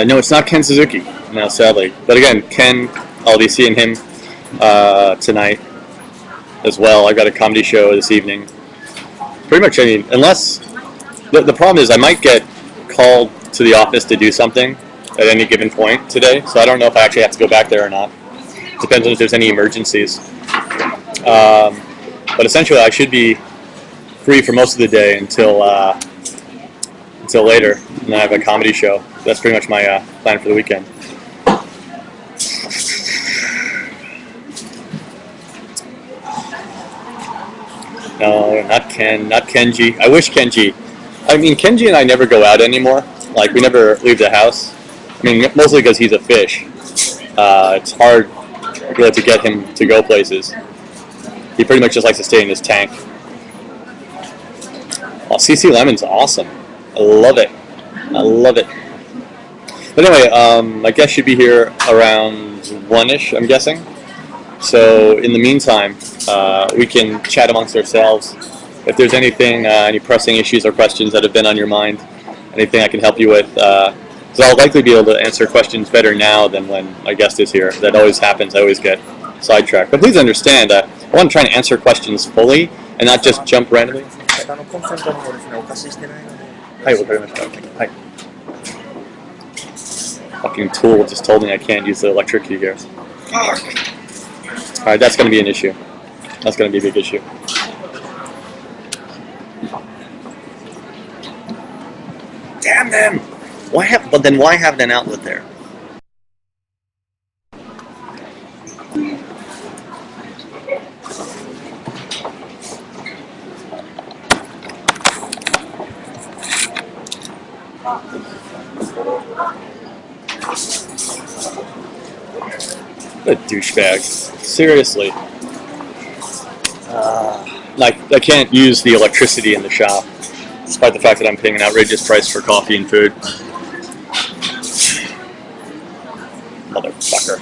No, it's not Ken Suzuki. No, sadly. But again, Ken, I'll be seeing him tonight as well. I've got a comedy show this evening. Pretty much, I mean, unless the problem is I might get called to the office to do something at any given point today, so I don't know if I actually have to go back there or not. Depends on if there's any emergencies. But essentially, I should be free for most of the day until later, and then I have a comedy show. That's pretty much my plan for the weekend. No, not Ken, not Kenji. I wish Kenji. I mean, Kenji and I never go out anymore. Like, we never leave the house. I mean, mostly because he's a fish. It's hard really to get him to go places. He pretty much just likes to stay in his tank. Oh, CC Lemon's awesome. I love it. I love it. But anyway, my guest should be here around 1-ish, I'm guessing. So in the meantime, we can chat amongst ourselves. If there's anything, any pressing issues or questions that have been on your mind, anything I can help you with, because I'll likely be able to answer questions better now than when my guest is here. That always happens. I always get sidetracked. But please understand that I want to try and answer questions fully and not just jump randomly. Fucking tool just told me I can't use the electric key here. Alright, that's going to be an issue. That's going to be a big issue. Damn them! But then why have an outlet there? What a douchebag. Seriously. Like, I can't use the electricity in the shop, despite the fact that I'm paying an outrageous price for coffee and food. Motherfucker.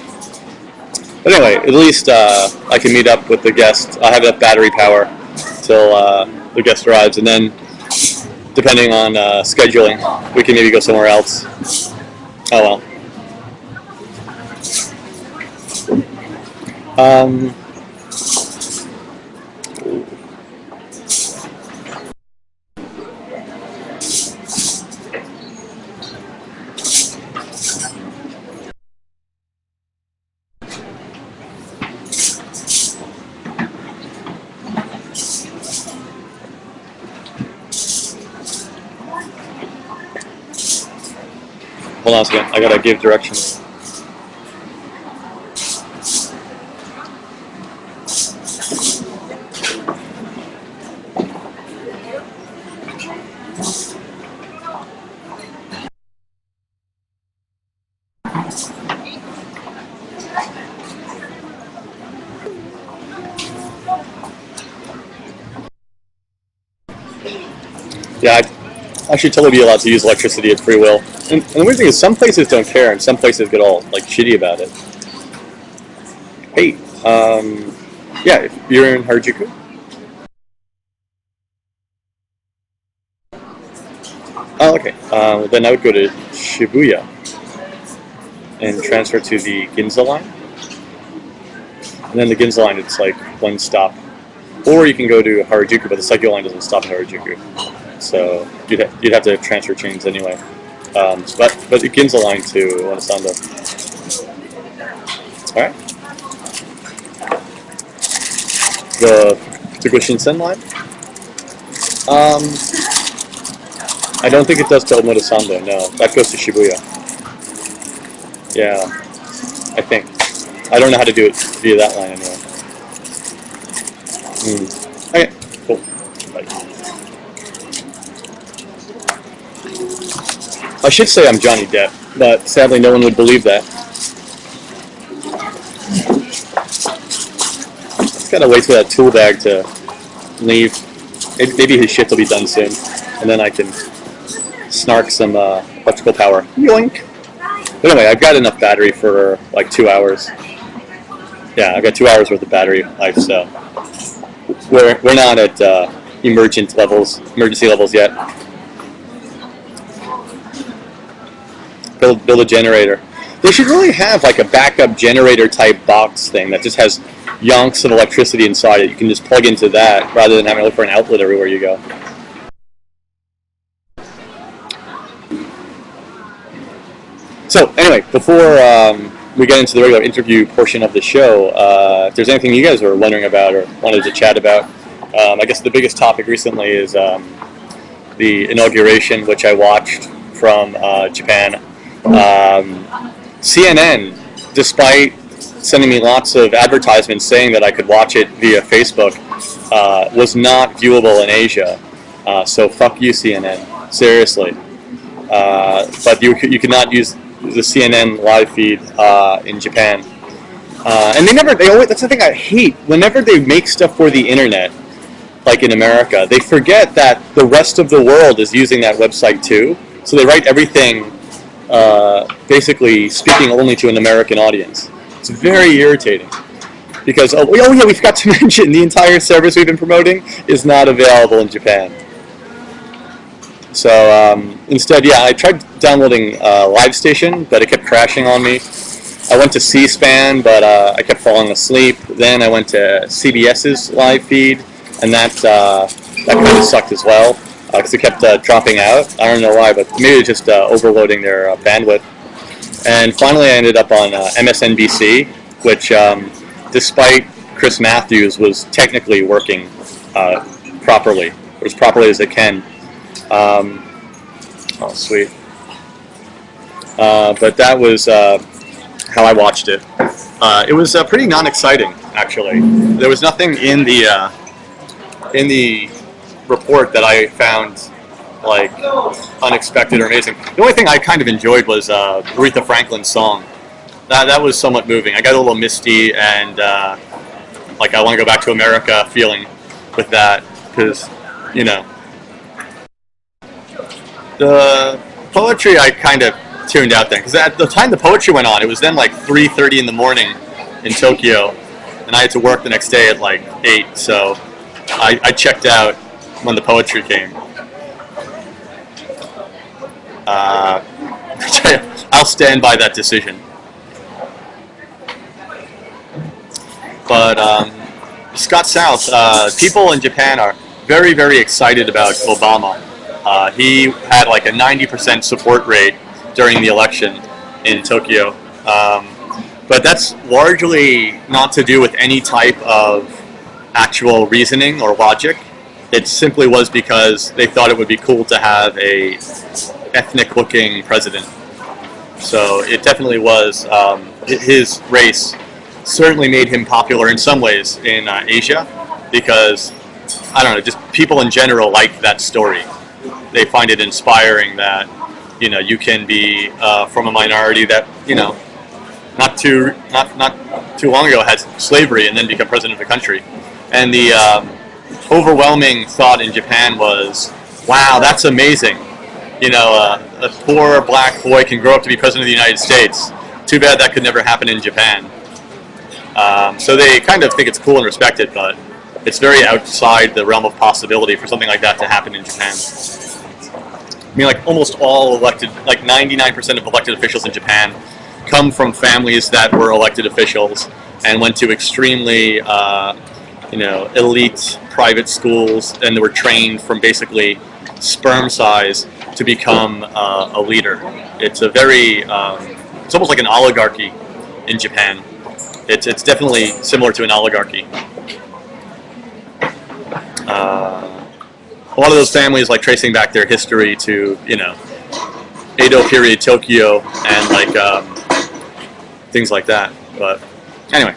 But anyway, at least I can meet up with the guest. I'll have enough battery power till the guest arrives, and then, depending on scheduling, we can maybe go somewhere else. Oh well. Hold on a second, I gotta give directions. Yeah, I should totally be allowed to use electricity at free will. And the weird thing is, some places don't care, and some places get all like shitty about it. Hey, yeah, if you're in Harajuku. Oh, okay. Then I would go to Shibuya and transfer to the Ginza line. And then the Ginza line, it's like one stop. Or you can go to Harajuku, but the Saikyo line doesn't stop in Harajuku. So you'd have to have transfer chains anyway. But the Ginza line to Onosando. Alright. The Fukuoka Shinsen line? I don't think it does to Omotesando, no. That goes to Shibuya. Yeah, I think. I don't know how to do it via that line anyway. Okay, cool. Bye. I should say I'm Johnny Depp, but sadly no one would believe that. Just gotta wait for that tool bag to leave. Maybe his shift will be done soon, and then I can snark some electrical power. Yoink! But anyway, I've got enough battery for like 2 hours. Yeah, I've got 2 hours worth of battery life, so we're not at emergency levels yet. build a generator. They should really have like a backup generator type box thing that just has yonks of electricity inside it. You can just plug into that rather than having to look for an outlet everywhere you go. So anyway, before we get into the regular interview portion of the show, if there's anything you guys were wondering about or wanted to chat about, I guess the biggest topic recently is the inauguration, which I watched from Japan. CNN, despite sending me lots of advertisements saying that I could watch it via Facebook, was not viewable in Asia. So fuck you, CNN. Seriously. But you could not use the CNN live feed in Japan. And they always, that's the thing I hate. Whenever they make stuff for the internet, like in America, they forget that the rest of the world is using that website too. So they write everything basically speaking only to an American audience. It's very irritating. Because, oh yeah, we forgot to mention the entire service we've been promoting is not available in Japan. So instead, yeah, I tried downloading Live Station, but it kept crashing on me. I went to C-SPAN, but I kept falling asleep. Then I went to CBS's live feed, and that kind of sucked as well, because it kept dropping out. I don't know why, but maybe it's just overloading their bandwidth. And finally, I ended up on MSNBC, which, despite Chris Matthews, was technically working properly, or as properly as it can. Oh, sweet. But that was how I watched it. It was pretty non-exciting, actually. There was nothing in the report that I found like unexpected or amazing. The only thing I kind of enjoyed was Aretha Franklin's song. That was somewhat moving. I got a little misty and like I want to go back to America feeling with that, because you know. The poetry I kind of tuned out then, because at the time the poetry went on, it was then like 3:30 in the morning in Tokyo, and I had to work the next day at like 8, so I checked out when the poetry came. I'll stand by that decision. But Scott South, people in Japan are very, very excited about Obama. He had like a 90% support rate during the election in Tokyo. But that's largely not to do with any type of actual reasoning or logic. It simply was because they thought it would be cool to have a ethnic-looking president. So it definitely was, his race certainly made him popular in some ways in Asia, because, I don't know, just people in general like that story. They find it inspiring that, you know, you can be from a minority that, you know, not too long ago had slavery and then become president of the country. And the overwhelming thought in Japan was, wow, that's amazing. You know, a poor black boy can grow up to be president of the United States. Too bad that could never happen in Japan. So they kind of think it's cool and respect it, but it's very outside the realm of possibility for something like that to happen in Japan. I mean, like almost all elected, like 99% of elected officials in Japan come from families that were elected officials and went to extremely, you know, elite private schools, and they were trained from basically sperm size to become a leader. It's a very, it's almost like an oligarchy in Japan. It's definitely similar to an oligarchy. A lot of those families like tracing back their history to, you know, Edo period Tokyo and like things like that. But anyway.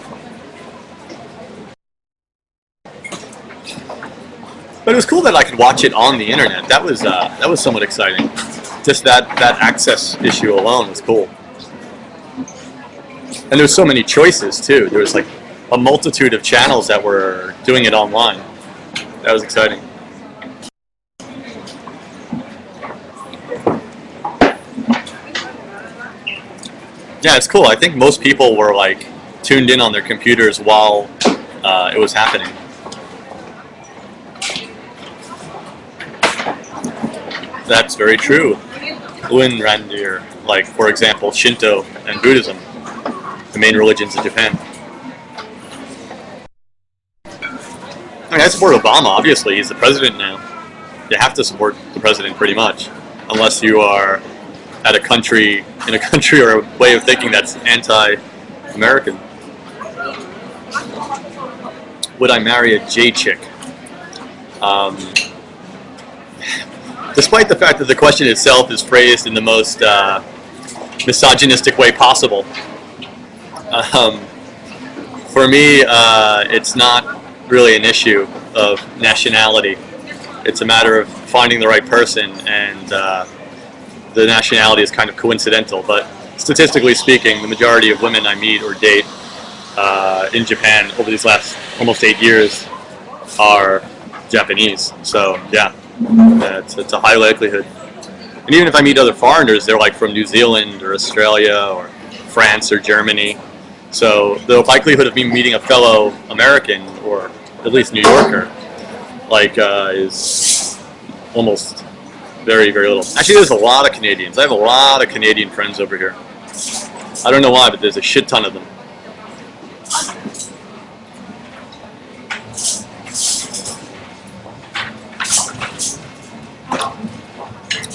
But it was cool that I could watch it on the internet. That was somewhat exciting. Just that access issue alone was cool. And there was so many choices too. There was like a multitude of channels that were doing it online. That was exciting. Yeah, it's cool. I think most people were like tuned in on their computers while it was happening. That's very true. Uin Randir. like, for example, Shinto and Buddhism, the main religions of Japan. I mean, I support Obama, obviously. He's the president now. You have to support the president pretty much, unless you are in a country or a way of thinking that's anti-American. Would I marry a J chick? Despite the fact that the question itself is phrased in the most misogynistic way possible, for me, it's not really an issue of nationality. It's a matter of finding the right person, and the nationality is kind of coincidental. But statistically speaking, the majority of women I meet or date in Japan over these last almost 8 years are Japanese. So yeah, it's a high likelihood. And even if I meet other foreigners, they're like from New Zealand or Australia or France or Germany. So the likelihood of me meeting a fellow American, or at least New Yorker, like is almost very, very little. Actually, there's a lot of Canadians. I have a lot of Canadian friends over here. I don't know why, but there's a shit ton of them.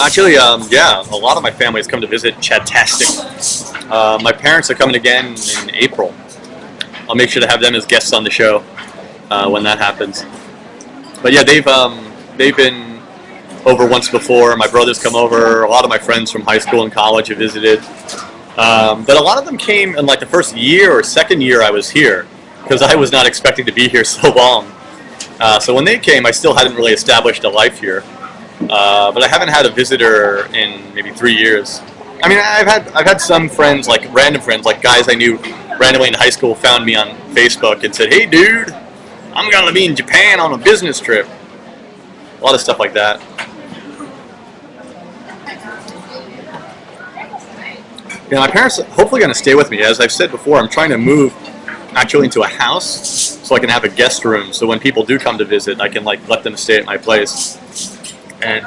Actually, yeah, a lot of my family has come to visit Chatastic. My parents are coming again in April. I'll make sure to have them as guests on the show when that happens. But yeah, they've been over once before. My brother's come over. A lot of my friends from high school and college have visited. But a lot of them came in like the first year or second year I was here, because I was not expecting to be here so long. So when they came, I still hadn't really established a life here. But I haven't had a visitor in maybe 3 years. I mean, I've had some friends, like random friends, like guys I knew randomly in high school, found me on Facebook and said, "Hey, dude, I'm gonna be in Japan on a business trip." A lot of stuff like that. Yeah, my parents are hopefully gonna stay with me. As I've said before, I'm trying to move actually into a house so I can have a guest room. So when people do come to visit, I can like let them stay at my place. And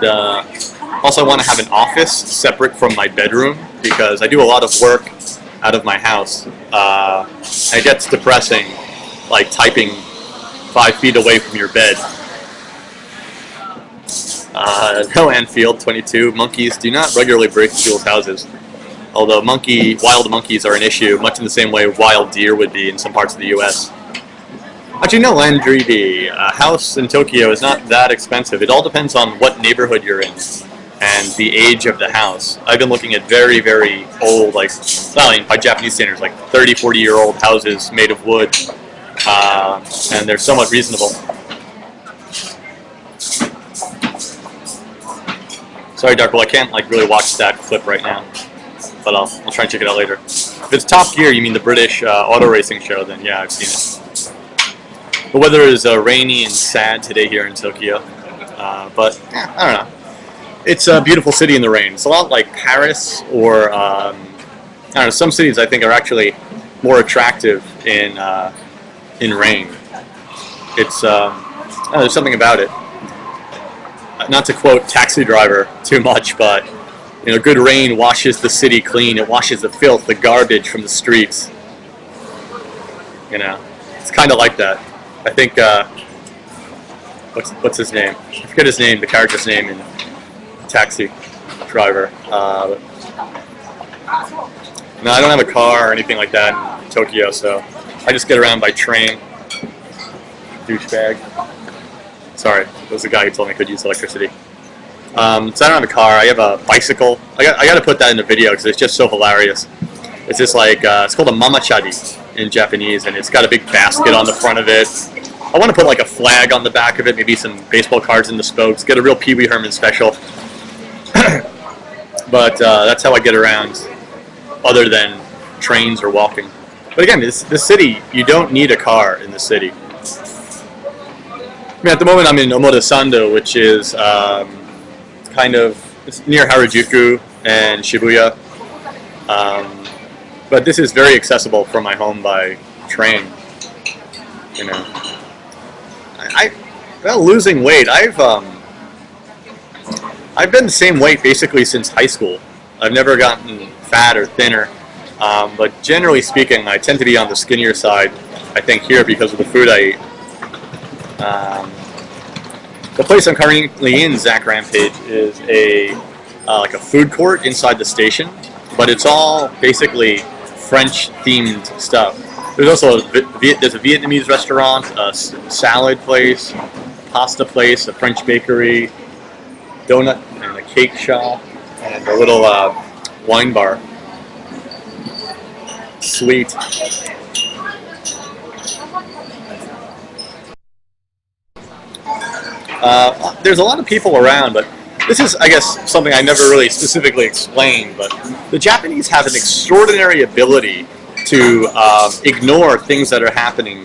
also I want to have an office separate from my bedroom, because I do a lot of work out of my house. It gets depressing, like typing 5 feet away from your bed. No, Anfield 22. Monkeys do not regularly break people's houses. Although wild monkeys are an issue, much in the same way wild deer would be in some parts of the U.S. Actually, no, Landry, the house in Tokyo is not that expensive. It all depends on what neighborhood you're in and the age of the house. I've been looking at very, very old, like, well, by Japanese standards, like 30, 40-year-old houses made of wood, and they're somewhat reasonable. Sorry, Darkwell, I can't like really watch that clip right now, but I'll try and check it out later. If it's Top Gear, you mean the British auto racing show, then yeah, I've seen it. The weather is rainy and sad today here in Tokyo, but yeah, I don't know. It's a beautiful city in the rain. It's a lot like Paris, or I don't know. Some cities I think are actually more attractive in rain. It's there's something about it. Not to quote Taxi Driver too much, but you know, good rain washes the city clean. It washes the filth, the garbage from the streets. You know, it's kind of like that. I think, what's his name? I forget his name, the character's name in Taxi Driver. No, I don't have a car or anything like that in Tokyo, so I just get around by train. Douchebag. Sorry, that was the guy who told me I could use electricity. So I don't have a car, I have a bicycle. I got to put that in the video because it's just so hilarious. It's just like, it's called a mamachari in Japanese, and it's got a big basket on the front of it. I want to put like a flag on the back of it, maybe some baseball cards in the spokes, get a real Pee Wee Herman special. But that's how I get around, other than trains or walking. But again, this city, you don't need a car in the city. I mean, at the moment I'm in Omotesando, which is it's near Harajuku and Shibuya. But this is very accessible from my home by train. You know, well, losing weight. I've been the same weight basically since high school. I've never gotten fat or thinner, but generally speaking, I tend to be on the skinnier side, I think, here because of the food I eat. The place I'm currently in, Zach Rampage, is like a food court inside the station, but it's all basically French-themed stuff. There's also there's a Vietnamese restaurant, a salad place, pasta place, a French bakery, donut and a cake shop, and a little wine bar. Sweet. There's a lot of people around, but this is, I guess, something I never really specifically explained, but the Japanese have an extraordinary ability to ignore things that are happening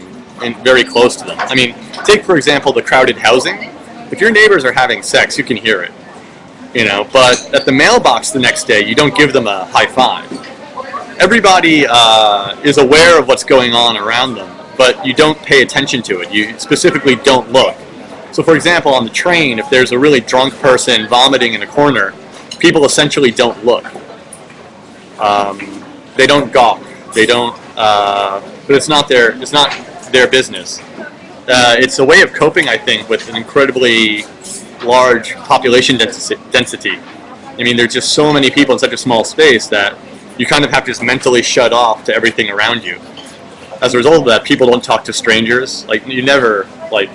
very close to them. I mean, take, for example, the crowded housing. If your neighbors are having sex, you can hear it, you know, but at the mailbox the next day, you don't give them a high five. Everybody is aware of what's going on around them, but you don't pay attention to it. You specifically don't look. So, for example, on the train, if there's a really drunk person vomiting in a corner, people essentially don't look. They don't gawk. They don't. But it's not their business. It's a way of coping, I think, with an incredibly large population density. I mean, there's just so many people in such a small space that you kind of have to just mentally shut off to everything around you. As a result of that, people don't talk to strangers. Like, you never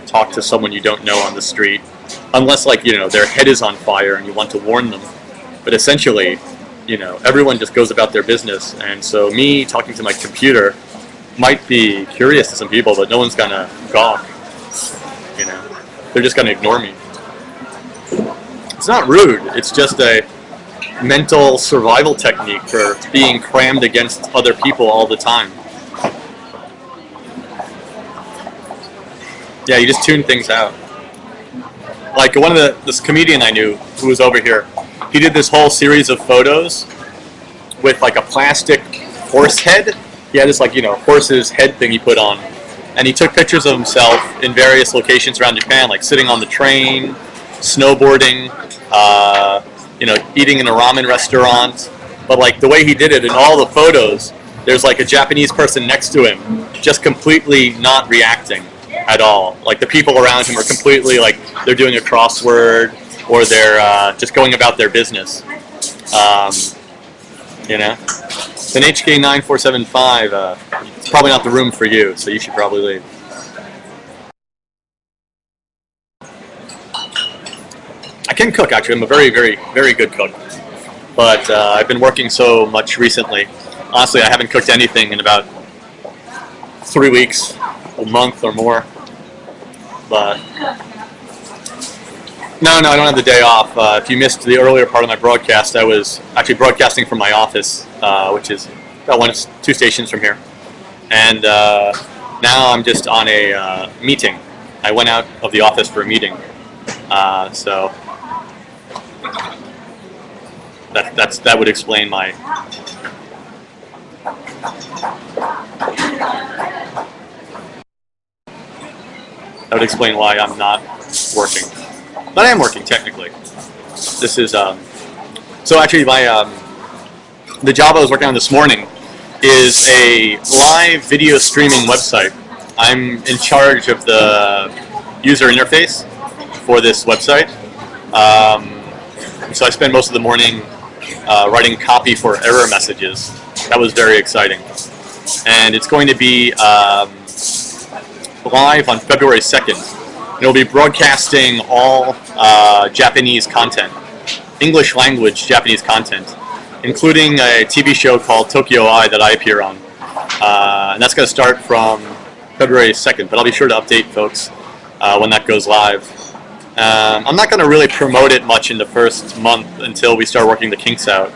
talk to someone you don't know on the street, unless their head is on fire and you want to warn them. But essentially, everyone just goes about their business. And so me talking to my computer might be curious to some people, but no one's gonna gawk. They're just gonna ignore me. It's not rude. It's just a mental survival technique for being crammed against other people all the time. Yeah, you just tune things out. Like this comedian I knew who was over here, he did this whole series of photos with like a plastic horse head. He had this horse's head thing he put on, and he took pictures of himself in various locations around Japan, like sitting on the train, snowboarding, eating in a ramen restaurant. But the way he did it in all the photos, there's a Japanese person next to him, just completely not reacting at all. The people around him are completely they're doing a crossword or they're just going about their business. Then HK9475, it's probably not the room for you, so you should probably leave. I can cook, actually. I'm a very, very, very good cook. But I've been working so much recently. Honestly, I haven't cooked anything in about 3 weeks, a month or more. But no, I don't have the day off. If you missed the earlier part of my broadcast, I was actually broadcasting from my office, which is about 2 stations from here. And now I'm just on a meeting. I went out of the office for a meeting. So that would explain my... That would explain why I'm not working. But I am working, technically. This is, so actually the job I was working on this morning is a live video streaming website. I'm in charge of the user interface for this website. So I spend most of the morning writing copy for error messages. That was very exciting. And it's going to be live on February 2nd. It'll be broadcasting all Japanese content, English language Japanese content, including a TV show called TokyoCooney that I appear on. And that's going to start from February 2nd, but I'll be sure to update folks when that goes live. I'm not going to really promote it much in the first month until we start working the kinks out.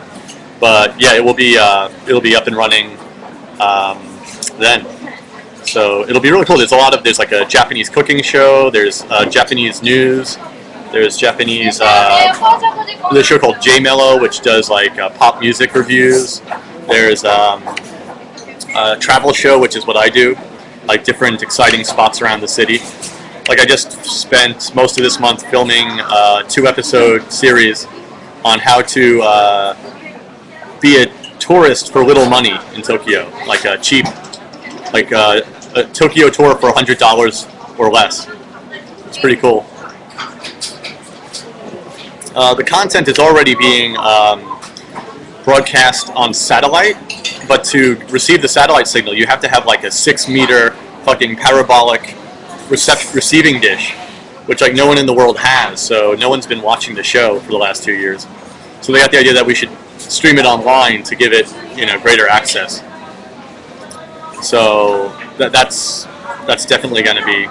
But yeah, it'll be up and running then. So it'll be really cool. There's like a Japanese cooking show. There's Japanese news. There's Japanese. There's a show called J Mellow, which does pop music reviews. There's a travel show, which is what I do, different exciting spots around the city. I just spent most of this month filming a 2-episode series on how to be a tourist for little money in Tokyo, like a cheap, like a Tokyo tour for $100 or less. It's pretty cool. The content is already being broadcast on satellite, but to receive the satellite signal, you have to have like a 6-meter fucking parabolic receiving dish, which like no one in the world has. So no one's been watching the show for the last 2 years. So they got the idea that we should stream it online to give it, greater access. So that's definitely going to be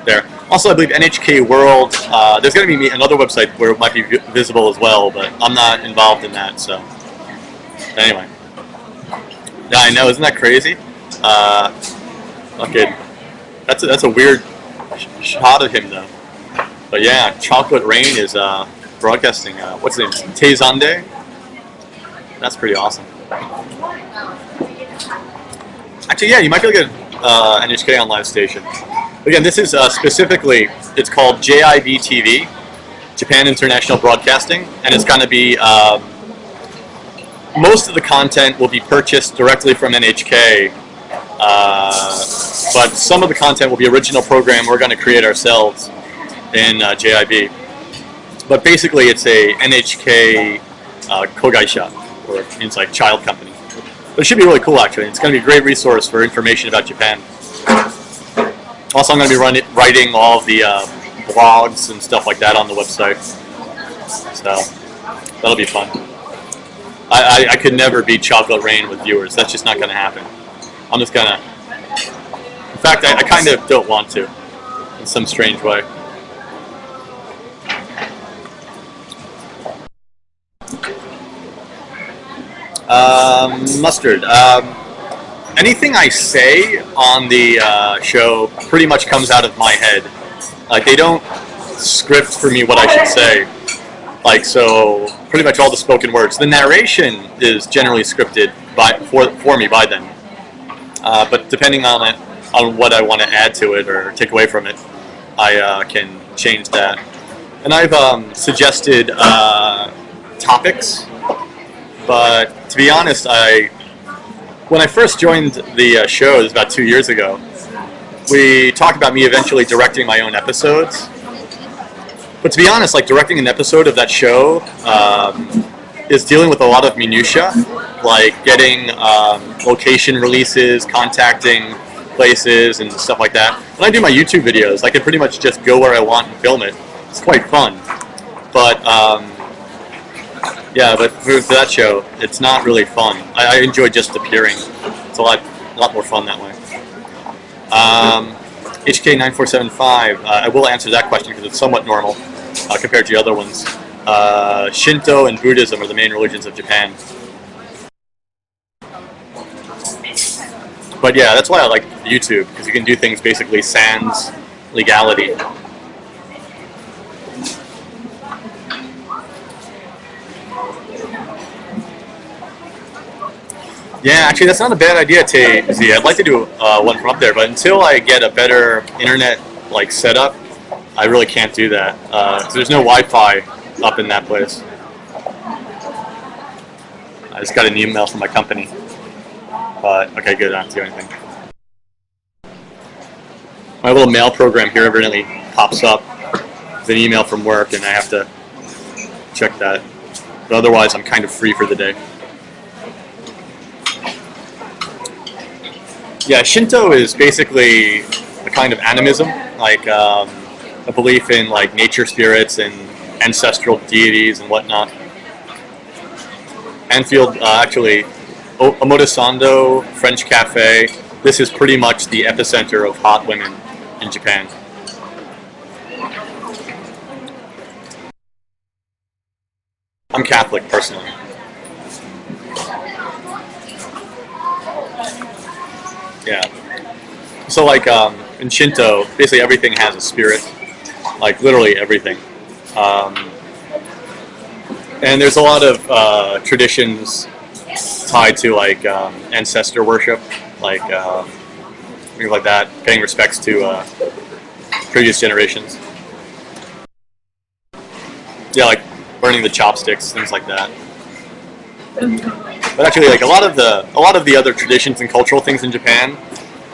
there. Also, I believe NHK World, there's going to be another website where it might be visible as well, but I'm not involved in that, so. Anyway. Yeah, I know, isn't that crazy? Okay. That's a weird shot of him, though. But yeah, Chocolate Rain is broadcasting, what's his name? Teizande? That's pretty awesome. Actually, yeah, you might be able to get NHK on live station. Again, this is specifically, it's called JIB-TV, Japan International Broadcasting, and it's going to be, most of the content will be purchased directly from NHK, but some of the content will be original program we're going to create ourselves in JIB. But basically, it's a NHK kogaisha, or it's like child company. But it should be really cool, actually. It's going to be a great resource for information about Japan. Also, I'm going to be writing all of the blogs and stuff like that on the website. So, that'll be fun. I could never beat Chocolate Rain with viewers. That's just not going to happen. I'm just going to... In fact, I kind of don't want to, in some strange way. Mustard. Anything I say on the show pretty much comes out of my head. Like, they don't script for me what I should say. Like, so pretty much all the spoken words. The narration is generally scripted for me by them. But depending on what I want to add to it or take away from it, I can change that. And I've suggested topics, but to be honest, when I first joined the show, it was about 2 years ago, we talked about me eventually directing my own episodes. But to be honest, like, directing an episode of that show is dealing with a lot of minutia, like getting location releases, contacting places, and stuff like that. When I do my YouTube videos, I can pretty much just go where I want and film it. It's quite fun. But yeah, but for that show, it's not really fun. I enjoy just appearing. It's a lot more fun that way. HK9475, I will answer that question because it's somewhat normal compared to the other ones. Shinto and Buddhism are the main religions of Japan. But yeah, that's why I like YouTube, because you can do things basically sans legality. Yeah, actually, that's not a bad idea, TZ. I'd like to do one from up there, but until I get a better internet setup, I really can't do that. 'Cause there's no Wi-Fi up in that place. I just got an email from my company. But okay, good. I don't have to do anything. My little mail program here evidently pops up with an email from work, and I have to check that. But otherwise, I'm kind of free for the day. Yeah, Shinto is basically a kind of animism, like a belief in nature spirits and ancestral deities and whatnot. Anfield, actually, Omotesando French Cafe. This is pretty much the epicenter of hot women in Japan. I'm Catholic personally. Yeah. So in Shinto, basically everything has a spirit. Literally everything. And there's a lot of traditions tied to ancestor worship, things like that, paying respects to previous generations. Yeah, burning the chopsticks, things like that. But actually, like a lot of the other traditions and cultural things in Japan,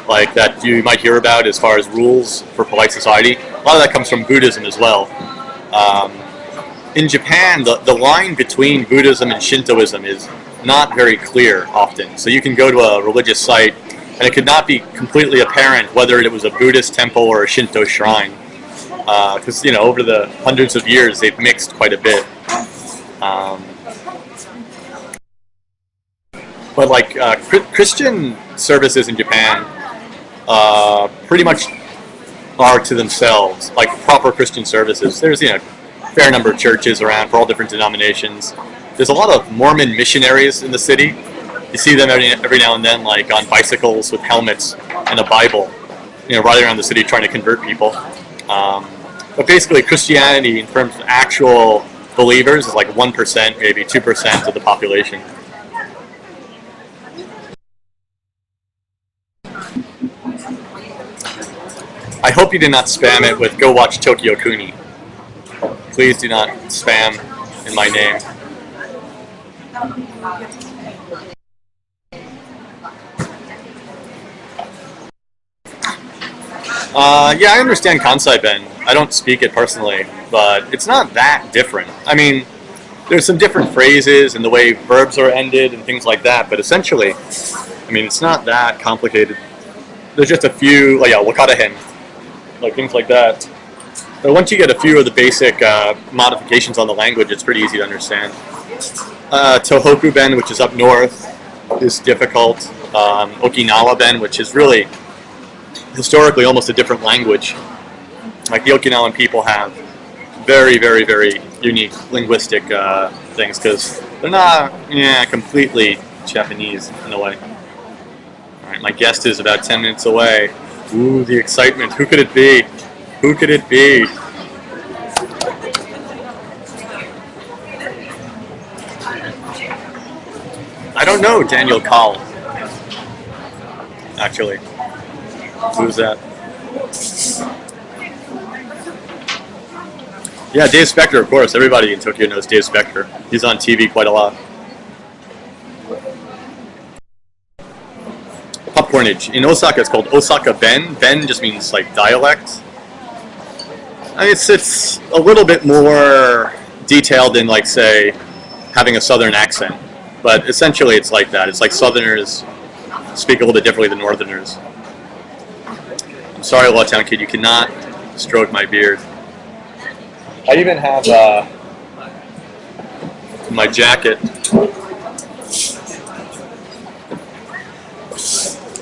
like that you might hear about as far as rules for polite society, a lot of that comes from Buddhism as well. Um, in Japan, the line between Buddhism and Shintoism is not very clear often. So you can go to a religious site and it could not be completely apparent whether it was a Buddhist temple or a Shinto shrine. Because, over the hundreds of years, they've mixed quite a bit. But like Christian services in Japan pretty much are to themselves, like proper Christian services. There's a fair number of churches around for all different denominations. There's a lot of Mormon missionaries in the city. You see them every now and then, like on bicycles with helmets and a Bible, riding around the city trying to convert people. But basically, Christianity, in terms of actual believers, is like 1%, maybe 2% of the population. I hope you did not spam it with "Go watch TokyoCooney." Please do not spam in my name. Yeah, I understand Kansai Ben. I don't speak it personally, but it's not that different. I mean, there's some different phrases and the way verbs are ended and things like that, but essentially, I mean, it's not that complicated. There's just a few, like, wakarahen, like things like that. But once you get a few of the basic modifications on the language, it's pretty easy to understand. Tohoku Ben, which is up north, is difficult. Okinawa Ben, which is really historically almost a different language. Like the Okinawan people have very, very, very unique linguistic things because they're not completely Japanese in a way. All right, my guest is about 10 minutes away. Ooh, the excitement. Who could it be? Who could it be? I don't know Daniel Call. Actually. Who's that? Yeah, Dave Spector, of course. Everybody in Tokyo knows Dave Spector. He's on TV quite a lot. Popcornage. In Osaka, it's called Osaka Ben. Ben just means like dialect. I mean, it's a little bit more detailed than, like, say, having a southern accent. But essentially, it's like that. It's like Southerners speak a little bit differently than Northerners. I'm sorry, Lawtown Kid, you cannot stroke my beard. I even have my jacket.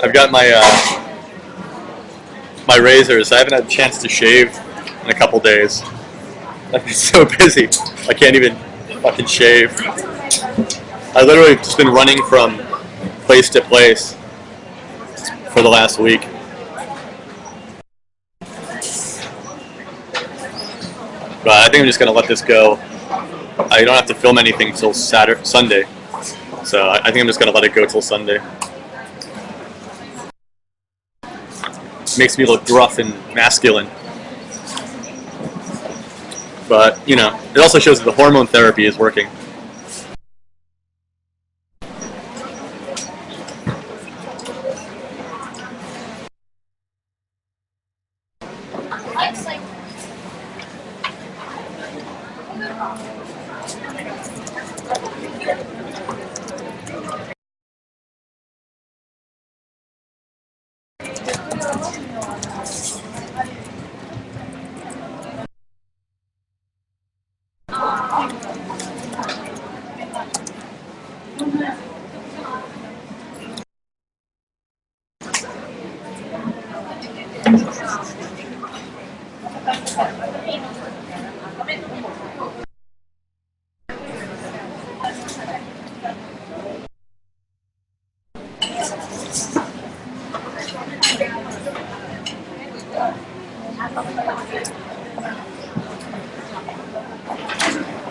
I've got my my razors. I haven't had a chance to shave in a couple days. I've been so busy. I can't even fucking shave. I literally just been running from place to place for the last week. But I think I'm just going to let this go. I don't have to film anything till Sunday. So I think I'm just going to let it go till Sunday. It makes me look gruff and masculine. But, it also shows that the hormone therapy is working.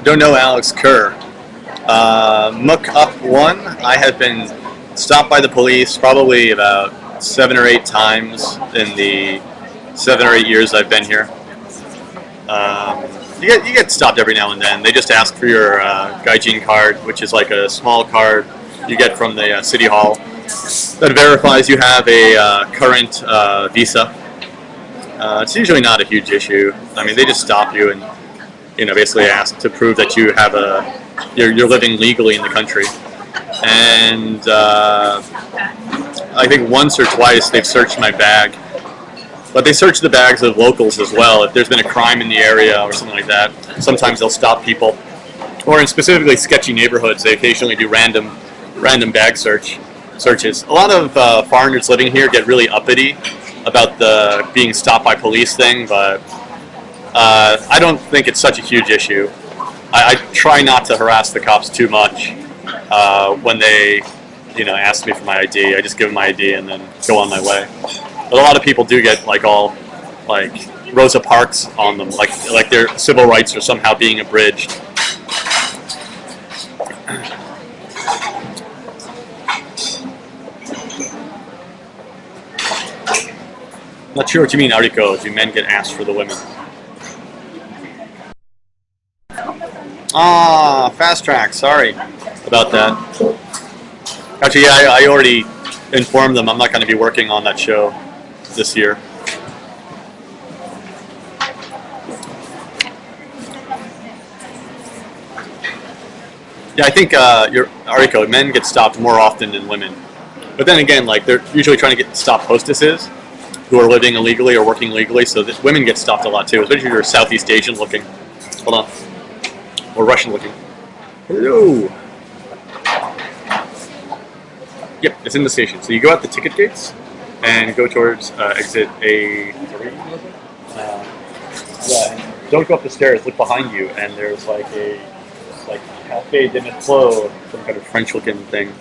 Don't know Alex Kerr. Mook Up 1, I have been stopped by the police probably about 7 or 8 times in the 7 or 8 years I've been here. you get stopped every now and then. They just ask for your gaijin card, which is like a small card you get from the city hall that verifies you have a current visa. It's usually not a huge issue. I mean, they just stop you and basically ask to prove that you have you're living legally in the country. And I think once or twice they've searched my bag. But they search the bags of locals as well. If there's been a crime in the area or something like that, sometimes they'll stop people. Or in specifically sketchy neighborhoods, they occasionally do random bag searches. A lot of foreigners living here get really uppity about the being stopped by police thing, but I don't think it's such a huge issue. I try not to harass the cops too much when they ask me for my ID. I just give them my ID and then go on my way. But a lot of people do get all Rosa Parks on them, like their civil rights are somehow being abridged. Not sure what you mean, Ariko. Do men get asked for the women? Ah, fast track. Sorry about that. Actually, yeah, I already informed them I'm not going to be working on that show this year. Yeah, I think Ariko, men get stopped more often than women. But then again, they're usually trying to stop hostesses who are living illegally or working legally, so that women get stopped a lot too, especially if you're Southeast Asian looking. Hold on. Or Russian looking. Hello. Yep, it's in the station. So you go out the ticket gates and go towards exit A3. Yeah, don't go up the stairs. Look behind you, and there's a Café de Métro, some kind of French-looking thing.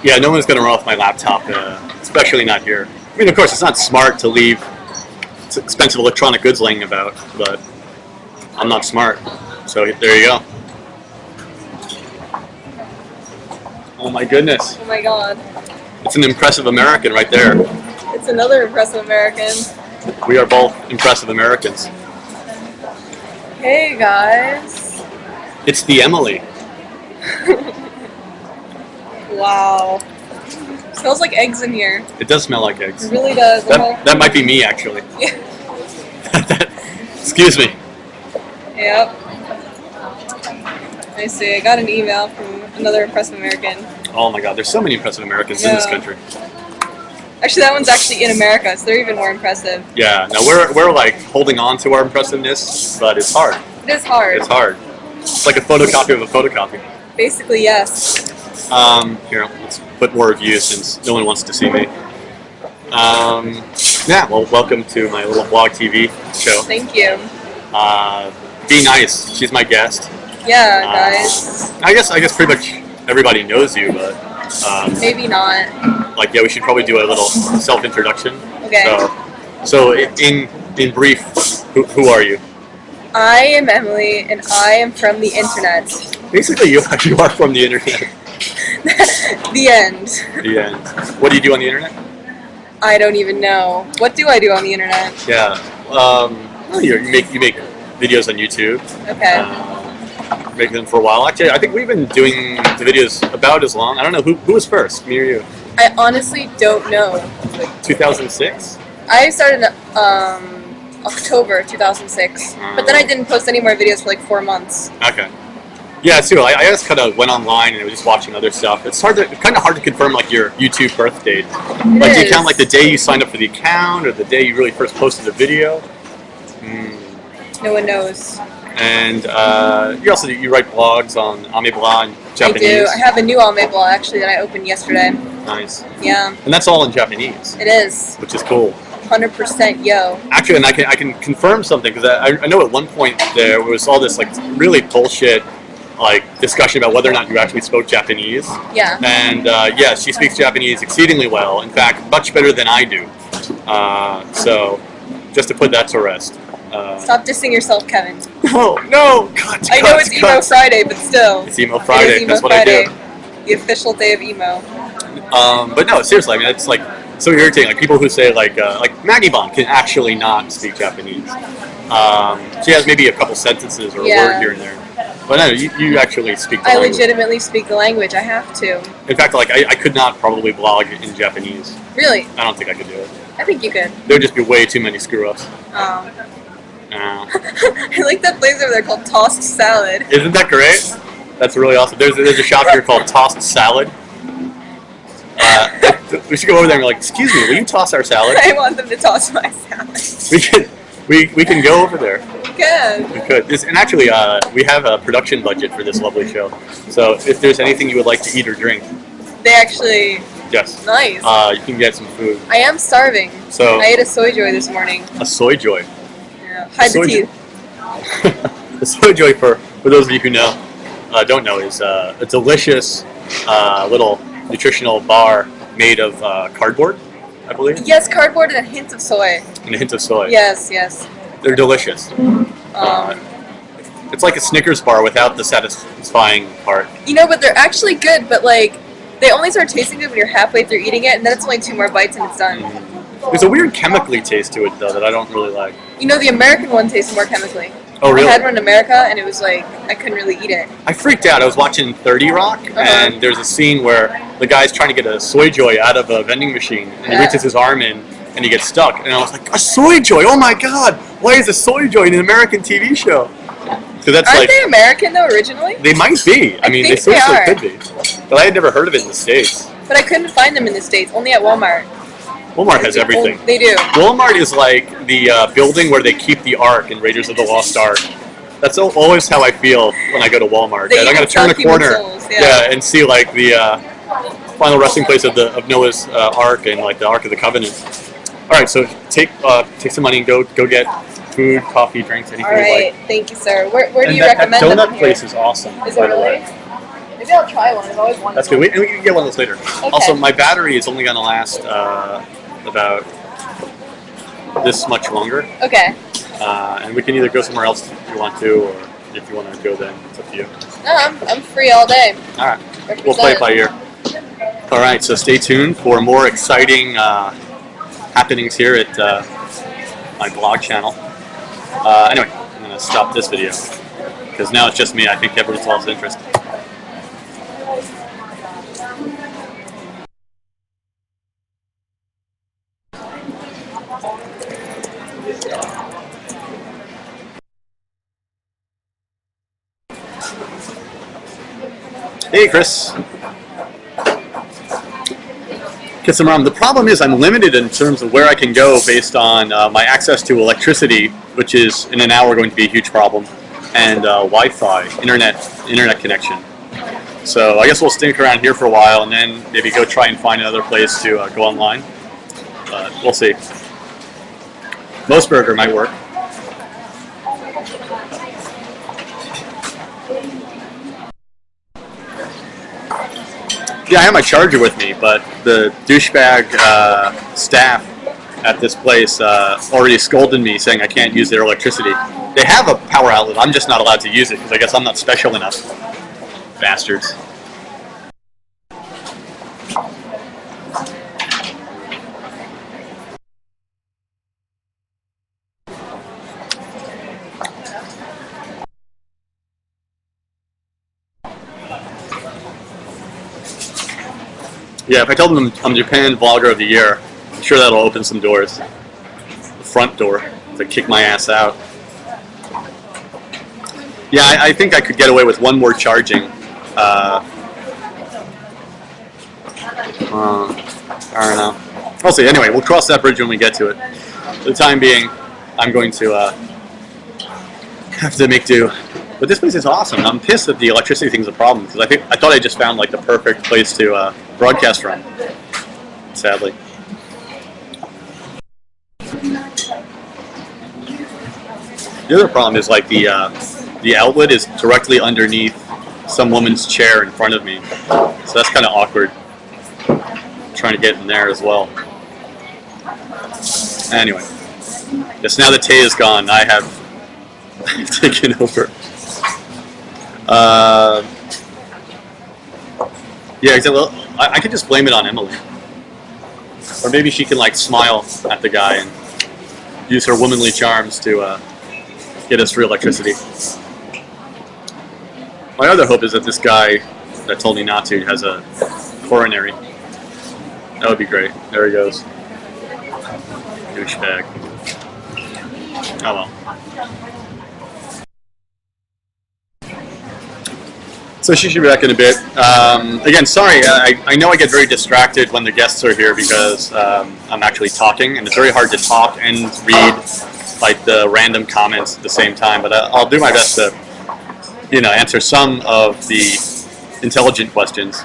Yeah, no one's going to run off my laptop, especially not here. I mean, of course, it's not smart to leave expensive electronic goods laying about, but I'm not smart. So there you go. Oh my goodness. Oh my god. It's an impressive American right there. It's another impressive American. We are both impressive Americans. Hey guys. It's the Emily. Wow. Smells like eggs in here. It does smell like eggs. It really does. That might be me, actually. Yeah. Excuse me. Yep. I see. I got an email from another impressive American. Oh my god, there's so many impressive Americans in this country. Actually, that one's actually in America, so they're even more impressive. Yeah, no, we're holding on to our impressiveness, but it's hard. It is hard. It's hard. It's like a photocopy of a photocopy. Basically, yes. Here, let's put more reviews since no one wants to see me. Yeah, well, welcome to my little vlog TV show. Thank you. Be nice. She's my guest. Yeah, guys. I guess pretty much everybody knows you, but maybe not. Yeah, we should probably do a little self-introduction. Okay. So in brief, who are you? I am Emily, and I am from the internet. Basically, you are from the internet. The end. The end. What do you do on the internet? I don't even know. What do I do on the internet? Yeah. You make videos on YouTube. Okay. Making them for a while. Actually, I think we've been doing the videos about as long. I don't know who was first, me or you. I honestly don't know. 2006. I started October 2006, but then I didn't post any more videos for 4 months. Okay. Yeah, too. I just kind of went online and was just watching other stuff. It's kind of hard to confirm your YouTube birth date. Do you count the day you signed up for the account or the day you really first posted a video? No one knows. And you write blogs on Amebla in Japanese. I do. I have a new Amebla actually that I opened yesterday. Nice. Yeah. And that's all in Japanese. It is. Which is cool. 100% yo. Actually, and I can confirm something because I know at one point there was all this like really bullshit like discussion about whether or not you actually spoke Japanese. Yeah. And yes, she speaks Japanese exceedingly well. In fact, much better than I do. So just to put that to rest. Stop dissing yourself, Kevin. No, cuts. I know it's Emo Friday, but still. It's Emo Friday. It is Emo That's what Friday, I do. the official day of emo. But no, seriously, I mean, it's like so irritating. Like people who say like Maggie Bond can actually not speak Japanese. She has maybe a couple sentences or a word here and there. But no, you actually speak the language. I legitimately speak the language. I have to. In fact, like I could not probably blog in Japanese. Really? I don't think I could do it. I think you could. There would just be way too many screw-ups. Oh. I like that place over there called Tossed Salad. Isn't that great? That's really awesome. There's a shop here called Tossed Salad. We should go over there and be like, excuse me, will you toss our salad? I want them to toss my salad. We can go over there. We can. We could. And actually, we have a production budget for this lovely show. So if there's anything you would like to eat or drink. They actually... Yes. Nice. You can get some food. I am starving. So I ate a soy joy this morning. A soy joy? Yeah. Hide the teeth. The soy joy, for those of you who know, don't know, is a delicious little nutritional bar made of cardboard, I believe. Yes, cardboard and a hint of soy. And a hint of soy. Yes, yes. They're delicious. It's like a Snickers bar without the satisfying part. You know, but they're actually good, but like, they only start tasting good when you're halfway through eating it, and then it's only 2 more bites and it's done. There's a weird chemically taste to it, though, that I don't really like. You know, the American one tastes more chemically. Oh, really? I had one in America, and it was like, I couldn't really eat it. I freaked out. I was watching 30 Rock, and there's a scene where the guy's trying to get a soy joy out of a vending machine, and he reaches his arm in, and he gets stuck. And I was like, a soy joy? Oh my god! Why is a soy joy in an American TV show? So that's Aren't they American, though, originally? They might be. I mean, they seriously could be. But I had never heard of it in the States. But I couldn't find them in the States, only at Walmart. Walmart has everything. They do. Walmart is like the building where they keep the Ark in Raiders of the Lost Ark. That's always how I feel when I go to Walmart. I'm going to turn a corner, and see like the final resting place of Noah's Ark and like the Ark of the Covenant. All right, so take some money and go get food, coffee, drinks, anything you like. All right, thank you, sir. Where do you recommend that them? donut place is awesome. Is it really? Maybe I'll try one. I've always wanted. That's good. And we can get one of those later. Okay. Also, my battery is only going to last about this much longer. Okay. And we can either go somewhere else if you want to, or if you want to go, then it's up to you. No, I'm free all day. All right. We'll play it by ear. All right, so stay tuned for more exciting happenings here at my blog channel. Anyway, I'm going to stop this video because now it's just me. I think everyone's lost interest. Hey, Chris. Get some rum. The problem is I'm limited in terms of where I can go based on my access to electricity, which is in an hour going to be a huge problem, and Wi-Fi, internet connection. So I guess we'll stick around here for a while and then maybe go try and find another place to go online. But we'll see. Mosburger might work. Yeah, I have my charger with me, but the douchebag staff at this place already scolded me saying I can't use their electricity. They have a power outlet, I'm just not allowed to use it because I guess I'm not special enough. Bastards. Yeah, if I tell them I'm Japan Vlogger of the Year, I'm sure that'll open some doors. The front door to kick my ass out. Yeah, I think I could get away with one more charging. I don't know. We'll see. Anyway, we'll cross that bridge when we get to it. For the time being, I'm going to have to make do. But this place is awesome. I'm pissed that the electricity thing's a problem because I thought I just found like the perfect place to broadcast from. Sadly. The other problem is like the outlet is directly underneath some woman's chair in front of me, so that's kind of awkward. Trying to get in there as well. Anyway, just now that Tay is gone, I have taken over. Yeah, exactly. Well, I could just blame it on Emily, or maybe she can like smile at the guy and use her womanly charms to get us free electricity. My other hope is that this guy that told me not to has a coronary. That would be great. There he goes. Douchebag. Oh well. So she should be back in a bit. Again, sorry, I know I get very distracted when the guests are here because I'm actually talking, and it's very hard to talk and read like the random comments at the same time. But I'll do my best to, answer some of the intelligent questions.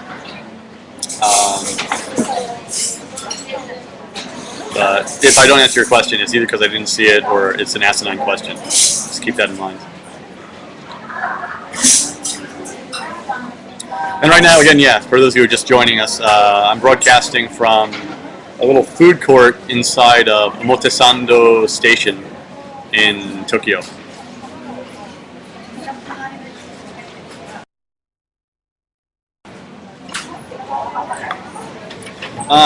But if I don't answer your question, it's either because I didn't see it or it's an asinine question. Just keep that in mind. And right now, again, yeah, for those of you who are just joining us, I'm broadcasting from a little food court inside of Omotesando Station in Tokyo.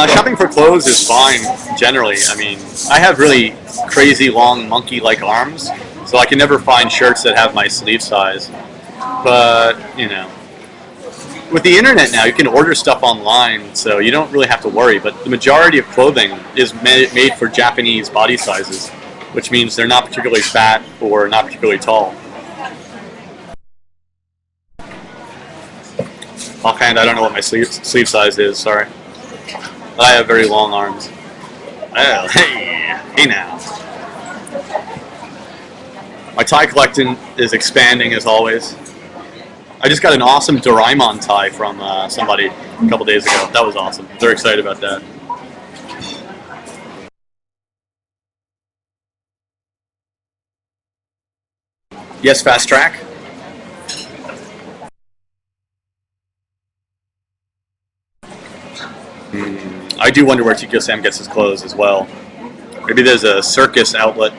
Shopping for clothes is fine, generally. I mean, I have really crazy long monkey-like arms, so I can never find shirts that have my sleeve size. But, with the internet now, you can order stuff online, so you don't really have to worry. But the majority of clothing is made for Japanese body sizes, which means they're not particularly fat or not particularly tall. Offhand, I don't know what my sleeve size is, sorry. I have very long arms. Well, hey now. My tie collection is expanding as always. I just got an awesome Doraemon tie from somebody a couple days ago. That was awesome. Very excited about that. Yes, fast track. I do wonder where TokyoCooney Sam gets his clothes as well. Maybe there's a circus outlet.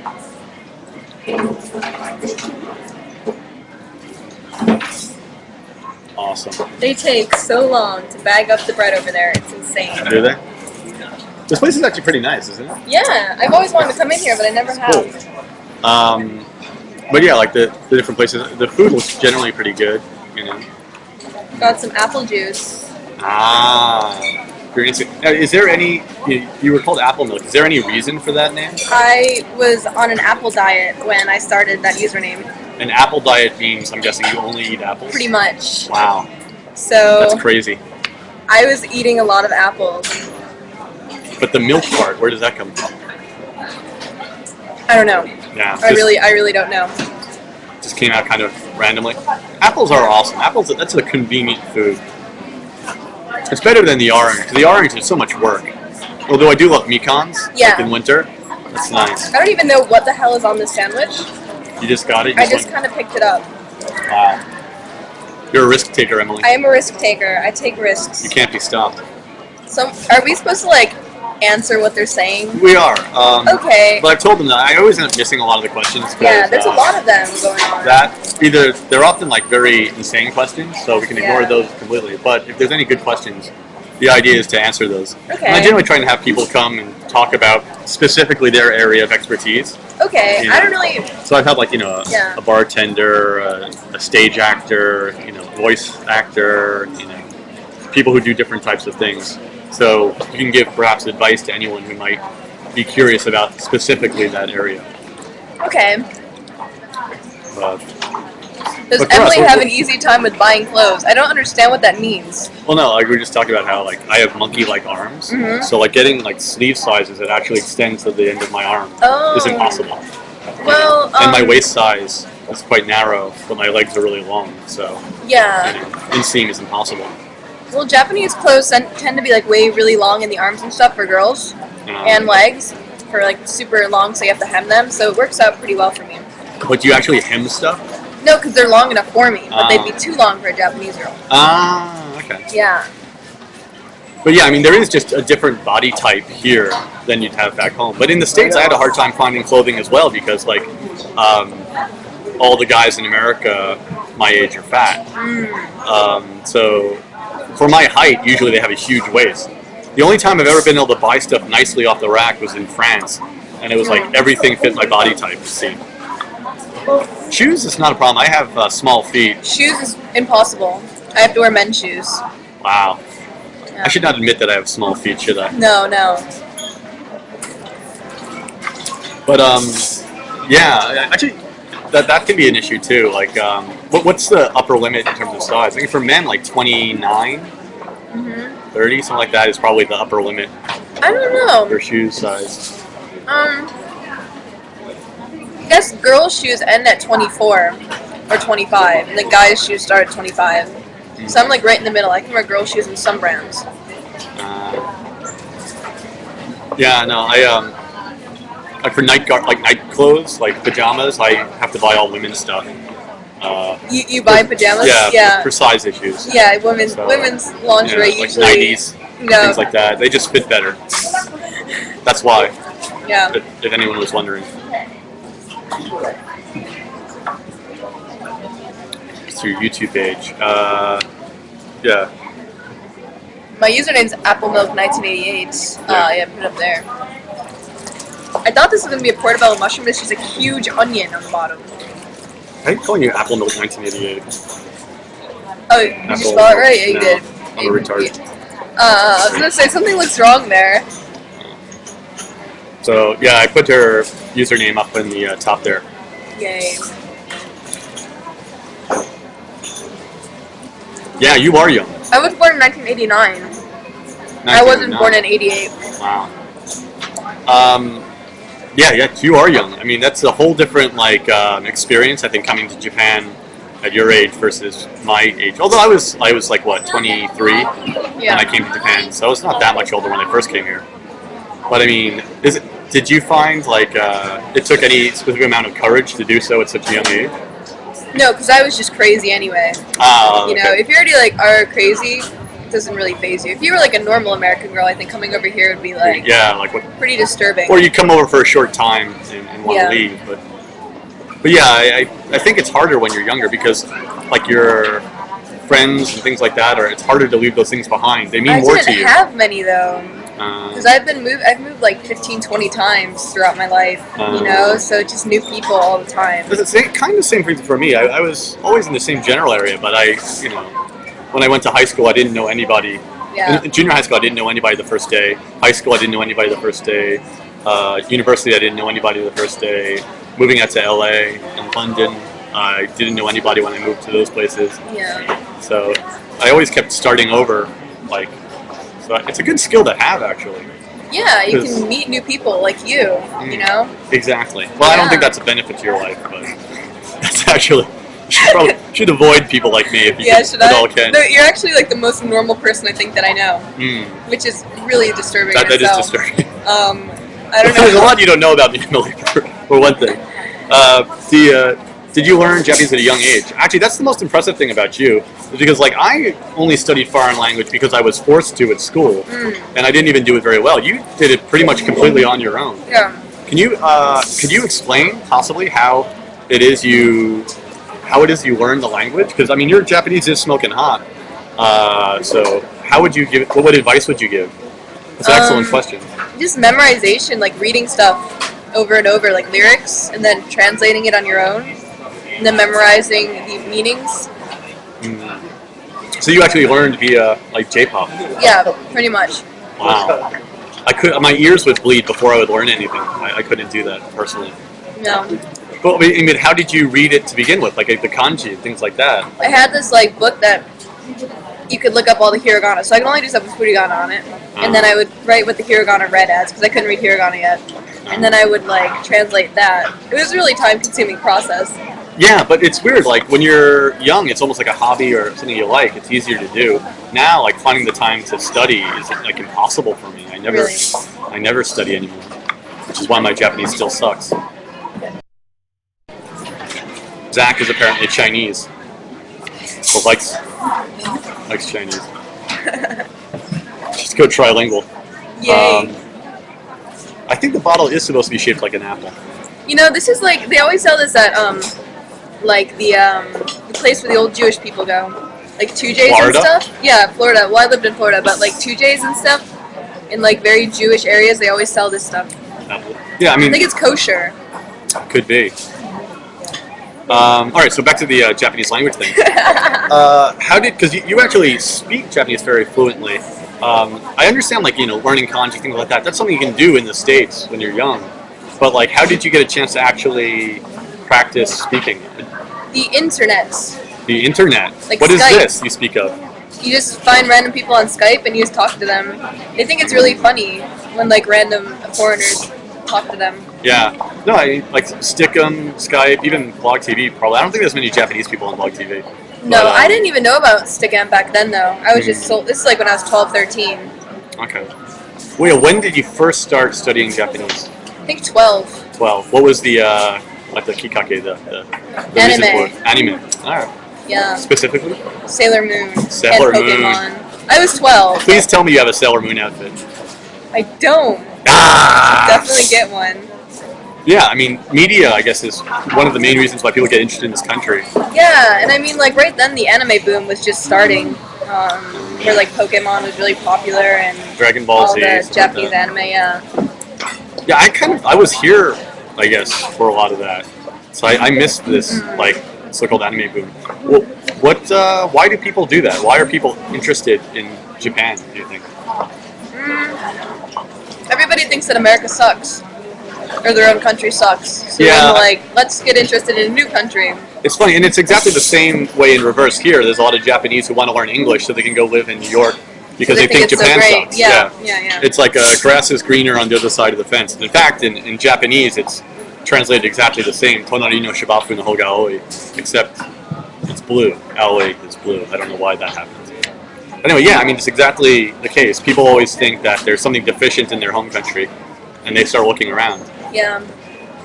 Awesome. They take so long to bag up the bread over there. It's insane. Do they? This place is actually pretty nice, isn't it? Yeah, I've always wanted to come in here, but I never have. Cool. But yeah, like the different places, the food looks generally pretty good. Got some apple juice. Is there any? You were called Applemilk. Is there any reason for that name? I was on an apple diet when I started that username. An apple diet means, I'm guessing, you only eat apples? Pretty much. Wow. So that's crazy. I was eating a lot of apples. But the milk part, where does that come from? I don't know. Yeah. I really don't know. Just came out kind of randomly. Apples are awesome. Apples, that's a convenient food. It's better than the orange, because the orange is so much work. Although I do love mekons, like in winter. That's nice. I don't even know what the hell is on this sandwich. You just got it? I just kind of picked it up. Wow. You're a risk taker, Emily. I am a risk taker. I take risks. You can't be stopped. So, are we supposed to, answer what they're saying? We are. Okay. But I've told them that I always end up missing a lot of the questions. Yeah, there's a lot of them going on. They're often very insane questions, so we can ignore those completely. But if there's any good questions, the idea is to answer those. Okay. And I generally try to have people come and talk about specifically their area of expertise. Okay, I don't really... So I've had a bartender, a stage actor, voice actor, people who do different types of things. So you can give perhaps advice to anyone who might be curious about specifically that area. Okay. Does But Emily have an easy time with buying clothes? I don't understand what that means. Well, no, we were just talking about how I have monkey-like arms, so getting sleeve sizes that actually extend to the end of my arm is impossible. Well, and my waist size it's quite narrow, but my legs are really long, so Yeah. inseam is impossible. Well, Japanese clothes tend to be like way really long in the arms and stuff for girls, and legs for like super long, so you have to hem them. So it works out pretty well for me. But do you actually hem stuff? No, because they're long enough for me, but they'd be too long for a Japanese girl. Okay. Yeah. But yeah, I mean, there is just a different body type here than you'd have back home. But in the States, I had a hard time finding clothing as well because, like, all the guys in America my age are fat. So for my height, usually they have a huge waist. The only time I've ever been able to buy stuff nicely off the rack was in France, and it was like everything fit my body type. See, shoes is not a problem. I have small feet. Shoes is impossible. I have to wear men's shoes. Wow. Yeah. I should not admit that I have small feet, should I? No. But yeah, actually, that can be an issue too. Like, what's the upper limit in terms of size? I think for men, like 29, 30, something like that is probably the upper limit. I don't know. For shoe size. I guess girls' shoes end at 24 or 25, and the guys' shoes start at 25. So I'm like right in the middle. I can wear girls' shoes in some brands. Yeah, no, like for night clothes, like pajamas, I have to buy all women's stuff. You buy pajamas? Yeah. For size issues. Yeah, women's lingerie like usually. 90s, things like that. They just fit better. That's why. Yeah. If anyone was wondering. It's your YouTube page. Yeah. My username's Applemilk1988. Yeah, put it up there. I thought this was going to be a portobello mushroom, but it's just a huge onion on the bottom. I think calling you Applemilk1988. Oh, did you spell it right? Yeah, you did. I'm a retard. I was going to say, something looks wrong there. So, yeah, I put her username up in the top there. Yay. Yeah, you are young. I was born in 1989. I wasn't born in 88. Wow. Yeah, you are young. I mean, that's a whole different experience. I think coming to Japan at your age versus my age. Although I was like what 23 when I came to Japan, so I was not that much older when I first came here. But I mean, did you find it took any specific amount of courage to do so at such a young age? No, because I was just crazy anyway. Okay. You know, if you already are crazy, it doesn't really faze you. If you were like a normal American girl, I think coming over here would be pretty disturbing. Or you come over for a short time and want to leave, but yeah, I think it's harder when you're younger because like your friends and things like that, it's harder to leave those things behind. They mean more to you. I didn't have many though. Because I've moved like 15, 20 times throughout my life, you know, so just new people all the time. It's kind of the same thing for me. I was always in the same general area, but when I went to high school, I didn't know anybody. Yeah. In junior high school, I didn't know anybody the first day. High school, I didn't know anybody the first day. University, I didn't know anybody the first day. Moving out to LA and London, I didn't know anybody when I moved to those places. Yeah. So I always kept starting over, so it's a good skill to have, actually. Yeah, you can meet new people like you know? Exactly. Well, I don't think that's a benefit to your life, but that's actually... You should avoid people like me if you at all can. No, you're actually like the most normal person I think that I know, which is really disturbing. That is disturbing. I don't know. There's a lot you don't know about me, Emily, for one thing. Did you learn Japanese at a young age? Actually, that's the most impressive thing about you, is because I only studied foreign language because I was forced to at school, and I didn't even do it very well. You did it pretty much completely on your own. Yeah. Could you explain possibly how it is you learn the language? Because I mean, your Japanese is smoking hot. So how would you give? What advice would you give? That's an excellent question. Just memorization, like reading stuff over and over, like lyrics, and then translating it on your own, and then memorizing the meanings. So you actually learned via J-pop? Yeah, pretty much. Wow. My ears would bleed before I would learn anything. I couldn't do that personally. No. But I mean, how did you read it to begin with, like the kanji and things like that? I had this book that you could look up all the hiragana, so I could only do stuff with furigana on it, and then I would write what the hiragana read as because I couldn't read hiragana yet, and then I would translate that. It was a really time-consuming process, Yeah, but it's weird. Like when you're young, it's almost like a hobby or something you like. It's easier to do. Now, like finding the time to study is like impossible for me. Really? I never study anymore, which is why my Japanese still sucks. Zach is apparently Chinese, but likes Chinese. Just go trilingual. Yay. I think the bottle is supposed to be shaped like an apple. You know, this is like, they always sell this at, like the place where the old Jewish people go. Like 2J's Florida? and stuff. Yeah, Florida. Well, I lived in Florida, but like 2J's and stuff, in like very Jewish areas, they always sell this stuff. Apple. Yeah, I I mean, think it's kosher. could be. All right, so back to the Japanese language thing. Because you actually speak Japanese very fluently. I understand, like, learning kanji, things like that. That's something you can do in the States when you're young. But, like, how did you get a chance to actually practice speaking? The internet. The internet. Like What is Skype. this you speak of? You just find random people on Skype and you just talk to them. They think it's really funny when like random foreigners talk to them. Yeah. No, I like Stickum, Skype, even Blog TV. Probably. I don't think there's many Japanese people on Blog TV. No, But, I didn't even know about Stickam back then though. I was just so, this is like when I was 12, 13. Okay. Wait, when did you first start studying Japanese? I think 12. 12. What was the like the kikake, the reason Anime. for it? Anime. All right. Yeah. Specifically? Sailor Moon. Sailor and Moon. Pokemon. I was 12. Please tell me you have a Sailor Moon outfit. I don't. Ah! Definitely get one. Yeah, I mean, media, I guess, is one of the main reasons why people get interested in this country. Yeah, and I mean like right then the anime boom was just starting. Where like Pokemon was really popular and Dragon Ball all Z. the stuff Japanese like that. anime, yeah. Yeah, I was here, I guess, for a lot of that. So I missed this, like, so-called anime boom. Well, why do people do that? Why are people interested in Japan, do you think? Everybody thinks that America sucks. Or their own country sucks. So Yeah. then like, let's get interested in a new country. It's funny, and it's exactly the same way in reverse here. There's a lot of Japanese who want to learn English so they can go live in New York because they think it's so Japan great. sucks. Yeah. It's like grass is greener on the other side of the fence. And in fact, in Japanese, it's translated exactly the same. Tonari no shibafu no hoga aoi, except it's blue. Aoi is blue. I don't know why that happens. Anyway, yeah, I mean, it's exactly the case. People always think that there's something deficient in their home country, and they start looking around. Yeah.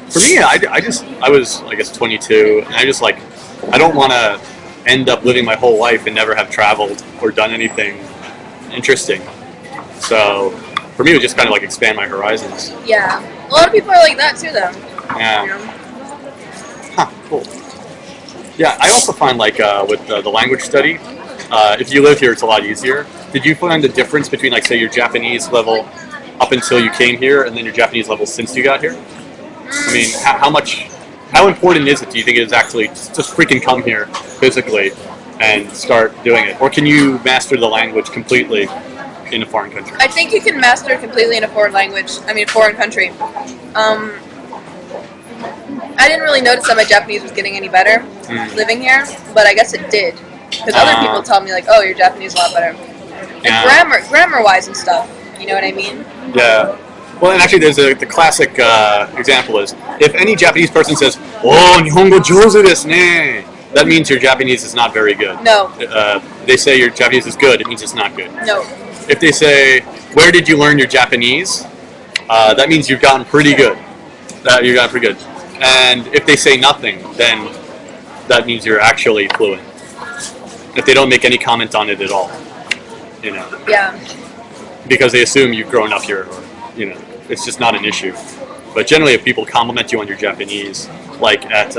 For me, I was, I guess, 22, and I don't want to end up living my whole life and never have traveled or done anything interesting. So, for me, it was just kind of like expand my horizons. Yeah. A lot of people are like that too, though. Yeah. You know? Huh, cool. Yeah, I also find, like, with the language study, if you live here, it's a lot easier. Did you find the difference between, like, say, your Japanese level up until you came here, and then your Japanese level since you got here? I mean, how important is it, do you think, it is actually just freaking come here physically and start doing it? Or can you master the language completely in a foreign country? I think you can master it completely in a foreign language. I mean, a foreign country. I didn't really notice that my Japanese was getting any better living here, but I guess it did. Because other people tell me, like, oh, your Japanese is a lot better. And grammar-wise and stuff. You know what I mean? Yeah. Well, and actually, the classic example is, if any Japanese person says, "Oh, Nihongo jouzu desu ne," that means your Japanese is not very good. No. They say your Japanese is good, it means it's not good. No. If they say, "Where did you learn your Japanese?" That means you've gotten pretty good. You've gotten pretty good. And if they say nothing, then that means you're actually fluent. If they don't make any comment on it at all, you know. Yeah. Because they assume you've grown up here, or, you know, it's just not an issue. But generally, if people compliment you on your Japanese, like at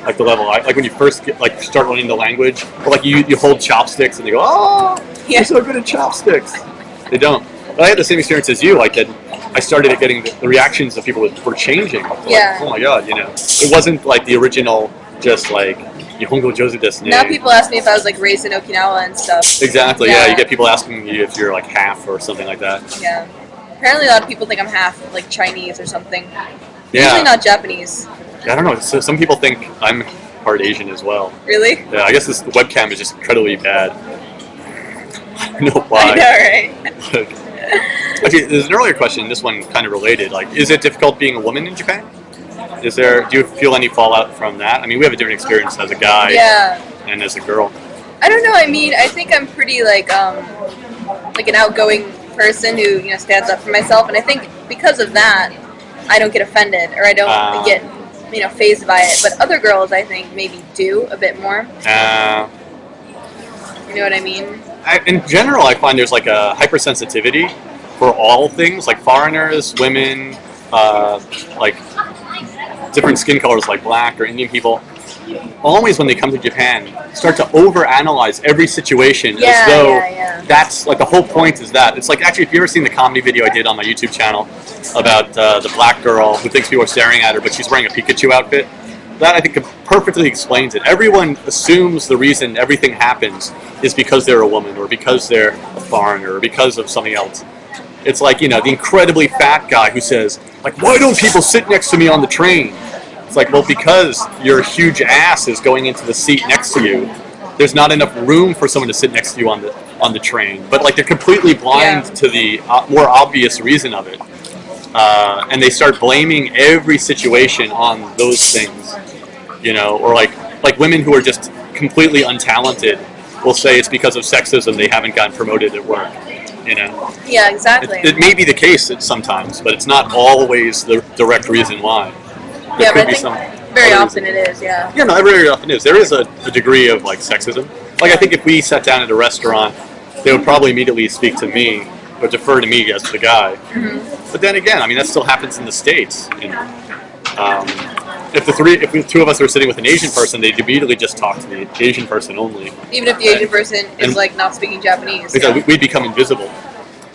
like the level, like when you first start learning the language, or like you hold chopsticks and they go, "Oh, Yeah. you're so good at chopsticks." They don't. But I had the same experience as you. Like that, I started getting the reactions of people were changing. Yeah. Like, oh my god, you know, it wasn't like the original, just like Nihongo jouzu desu ne. Now people ask me if I was like raised in Okinawa and stuff. Exactly. Yeah. Yeah, you get people asking you if you're like half or something like that. Yeah. Apparently a lot of people think I'm half like Chinese or something. Yeah. Usually not Japanese. Yeah, I don't know. So some people think I'm part Asian as well. Really? Yeah, I guess this webcam is just incredibly bad. I don't know why. I know, right? Okay, there's an earlier question. This one kind of related. Like, is it difficult being a woman in Japan? Do you feel any fallout from that? I mean, we have a different experience as a guy and as a girl. I don't know. I mean, I think I'm pretty like an outgoing person who stands up for myself, and I think because of that, I don't get offended or I don't get fazed by it. But other girls, I think, maybe do a bit more. You know what I mean? In general, I find there's like a hypersensitivity for all things, like foreigners, women, like different skin colors like black or Indian people. Always when they come to Japan, start to overanalyze every situation as though that's like the whole point is that. It's like, actually, if you've ever seen the comedy video I did on my YouTube channel about the black girl who thinks people are staring at her, but she's wearing a Pikachu outfit, that I think perfectly explains it. Everyone assumes the reason everything happens is because they're a woman or because they're a foreigner or because of something else. It's like, the incredibly fat guy who says, like, why don't people sit next to me on the train? It's like, well, because your huge ass is going into the seat next to you. There's not enough room for someone to sit next to you on the train. But like, they're completely blind to the more obvious reason of it, and they start blaming every situation on those things, or like women who are just completely untalented will say it's because of sexism they haven't gotten promoted at work. Yeah, exactly. It may be the case sometimes, but it's not always the direct reason why. But I think very often it is, Yeah, no, very often is. There is a degree of, like, sexism. Like, I think if we sat down at a restaurant, they would probably immediately speak to me, or defer to me as the guy. Mm-hmm. But then again, I mean, that still happens in the States. If the two of us were sitting with an Asian person, they'd immediately just talk to the Asian person only. Even if the Asian person is, like, not speaking Japanese. Because we'd become invisible.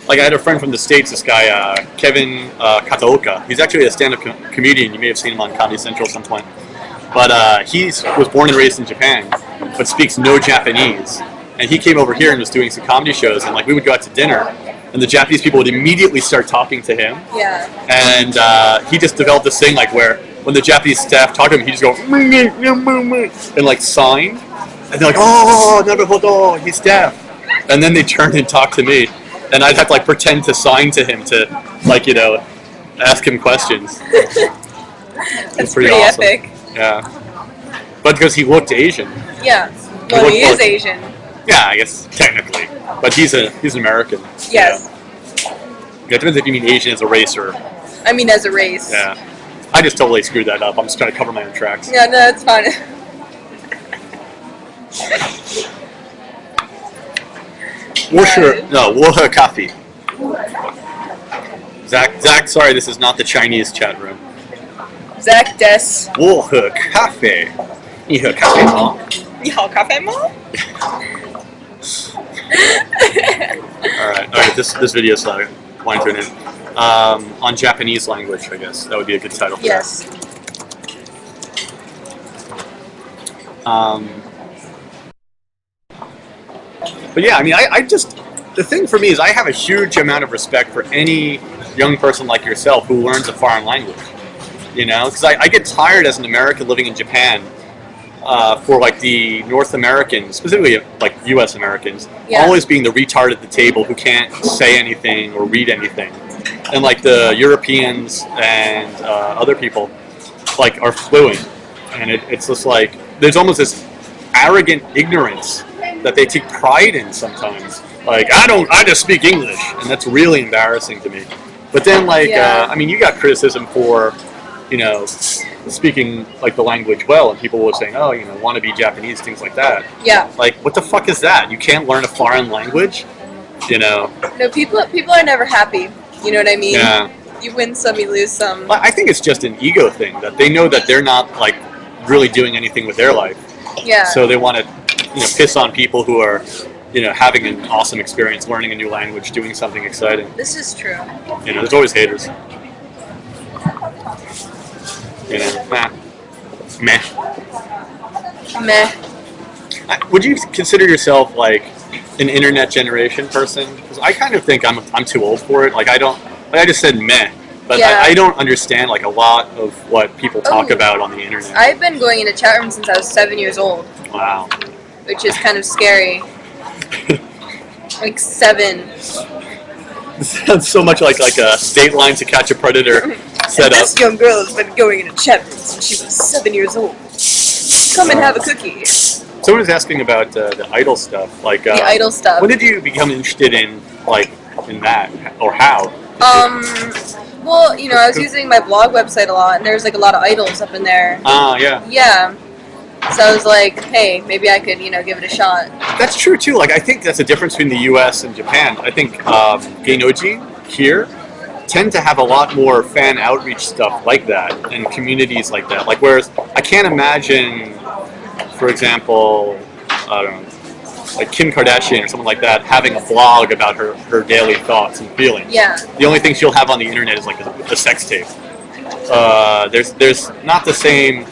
Like, I had a friend from the States, this guy, Kevin Kataoka. He's actually a stand-up comedian. You may have seen him on Comedy Central at some point. But he was born and raised in Japan, but speaks no Japanese. And he came over here and was doing some comedy shows, and, like, we would go out to dinner, and the Japanese people would immediately start talking to him. Yeah. And he just developed this thing, like, where when the Japanese staff talked to him, he'd just go, and, like, sign. And they're like, oh, naruhodo, he's deaf. And then they turned and talked to me. And I'd have to, like, pretend to sign to him to, like, ask him questions. That's pretty awesome. Epic. Yeah. But because he looked Asian. Yeah. Well, he is Asian. Yeah, I guess technically. But he's an American. Yes. Yeah, it depends if you mean Asian as a race or... I mean as a race. Yeah. I just totally screwed that up. I'm just trying to cover my own tracks. Yeah, no, it's fine. Wohe coffee. Zach, sorry, this is not the Chinese chat room. Zach des. Wohe coffee. 你喝咖啡吗？你好咖啡吗？ Alright, this video is winding to an end. On Japanese language, I guess. That would be a good title for yes. that. But yeah, I mean, I just... The thing for me is I have a huge amount of respect for any young person like yourself who learns a foreign language. Because I get tired as an American living in Japan for, like, the North Americans, specifically, like, U.S. Americans, always being the retard at the table who can't say anything or read anything. And, like, the Europeans and other people, like, are fluent. And it's just, like, there's almost this arrogant ignorance that they take pride in sometimes. Like, I just speak English, and that's really embarrassing to me. But then, like, I mean, you got criticism for, speaking, like, the language well, and people were saying, oh, want to be Japanese, things like that. Yeah. Like, what the fuck is that? You can't learn a foreign language? No, people are never happy. You know what I mean? Yeah. You win some, you lose some. I think it's just an ego thing, that they know that they're not, like, really doing anything with their life. Yeah. So they want to, piss on people who are, having an awesome experience, learning a new language, doing something exciting. This is true. There's always haters. Meh. Would you consider yourself, like, an internet generation person? Because I kind of think I'm too old for it. Like, I just said meh. But I don't understand, like, a lot of what people talk about on the internet. I've been going into chat rooms since I was 7 years old. Wow. Which is kind of scary. Like 7. sounds so much like a State Line to Catch a Predator setup. This young girl has been going into chapter since she was 7 years old. Come and have a cookie. Someone was asking about the idol stuff. Like The idol stuff. When did you become interested in that, or how? Well, you know, I was using my blog website a lot, and there's like a lot of idols up in there. Yeah. Yeah. So I was like, hey, maybe I could, you know, give it a shot. That's true too. Like I think that's a difference between the U.S. and Japan. I think Geinoji here tend to have a lot more fan outreach stuff like that and communities like that. Like whereas I can't imagine, for example, I don't know, like Kim Kardashian or someone like that having a blog about her daily thoughts and feelings. Yeah. The only thing she'll have on the internet is like a sex tape. There's not the same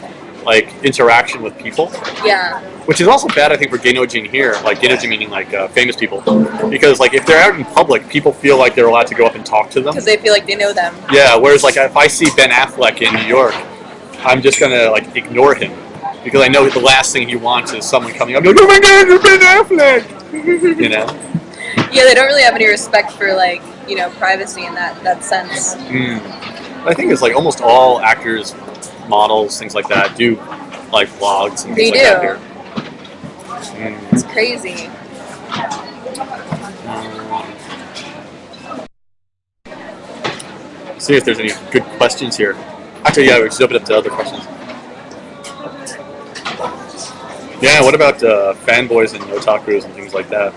like interaction with people. Yeah. Which is also bad, I think, for Geinoji here. Like Geinoji meaning like famous people, because like if they're out in public, people feel like they're allowed to go up and talk to them. Because they feel like they know them. Yeah. Whereas like if I see Ben Affleck in New York, I'm just gonna like ignore him because I know the last thing he wants is someone coming up like, oh my God, you're Ben Affleck. You know. Yeah, they don't really have any respect for like, you know, privacy in that sense. I think it's like almost all actors, models, things like that do like vlogs and things like that here. It's crazy. See if there's any good questions here. Actually, yeah, we should open up to other questions. Yeah, what about fanboys and otakus and things like that?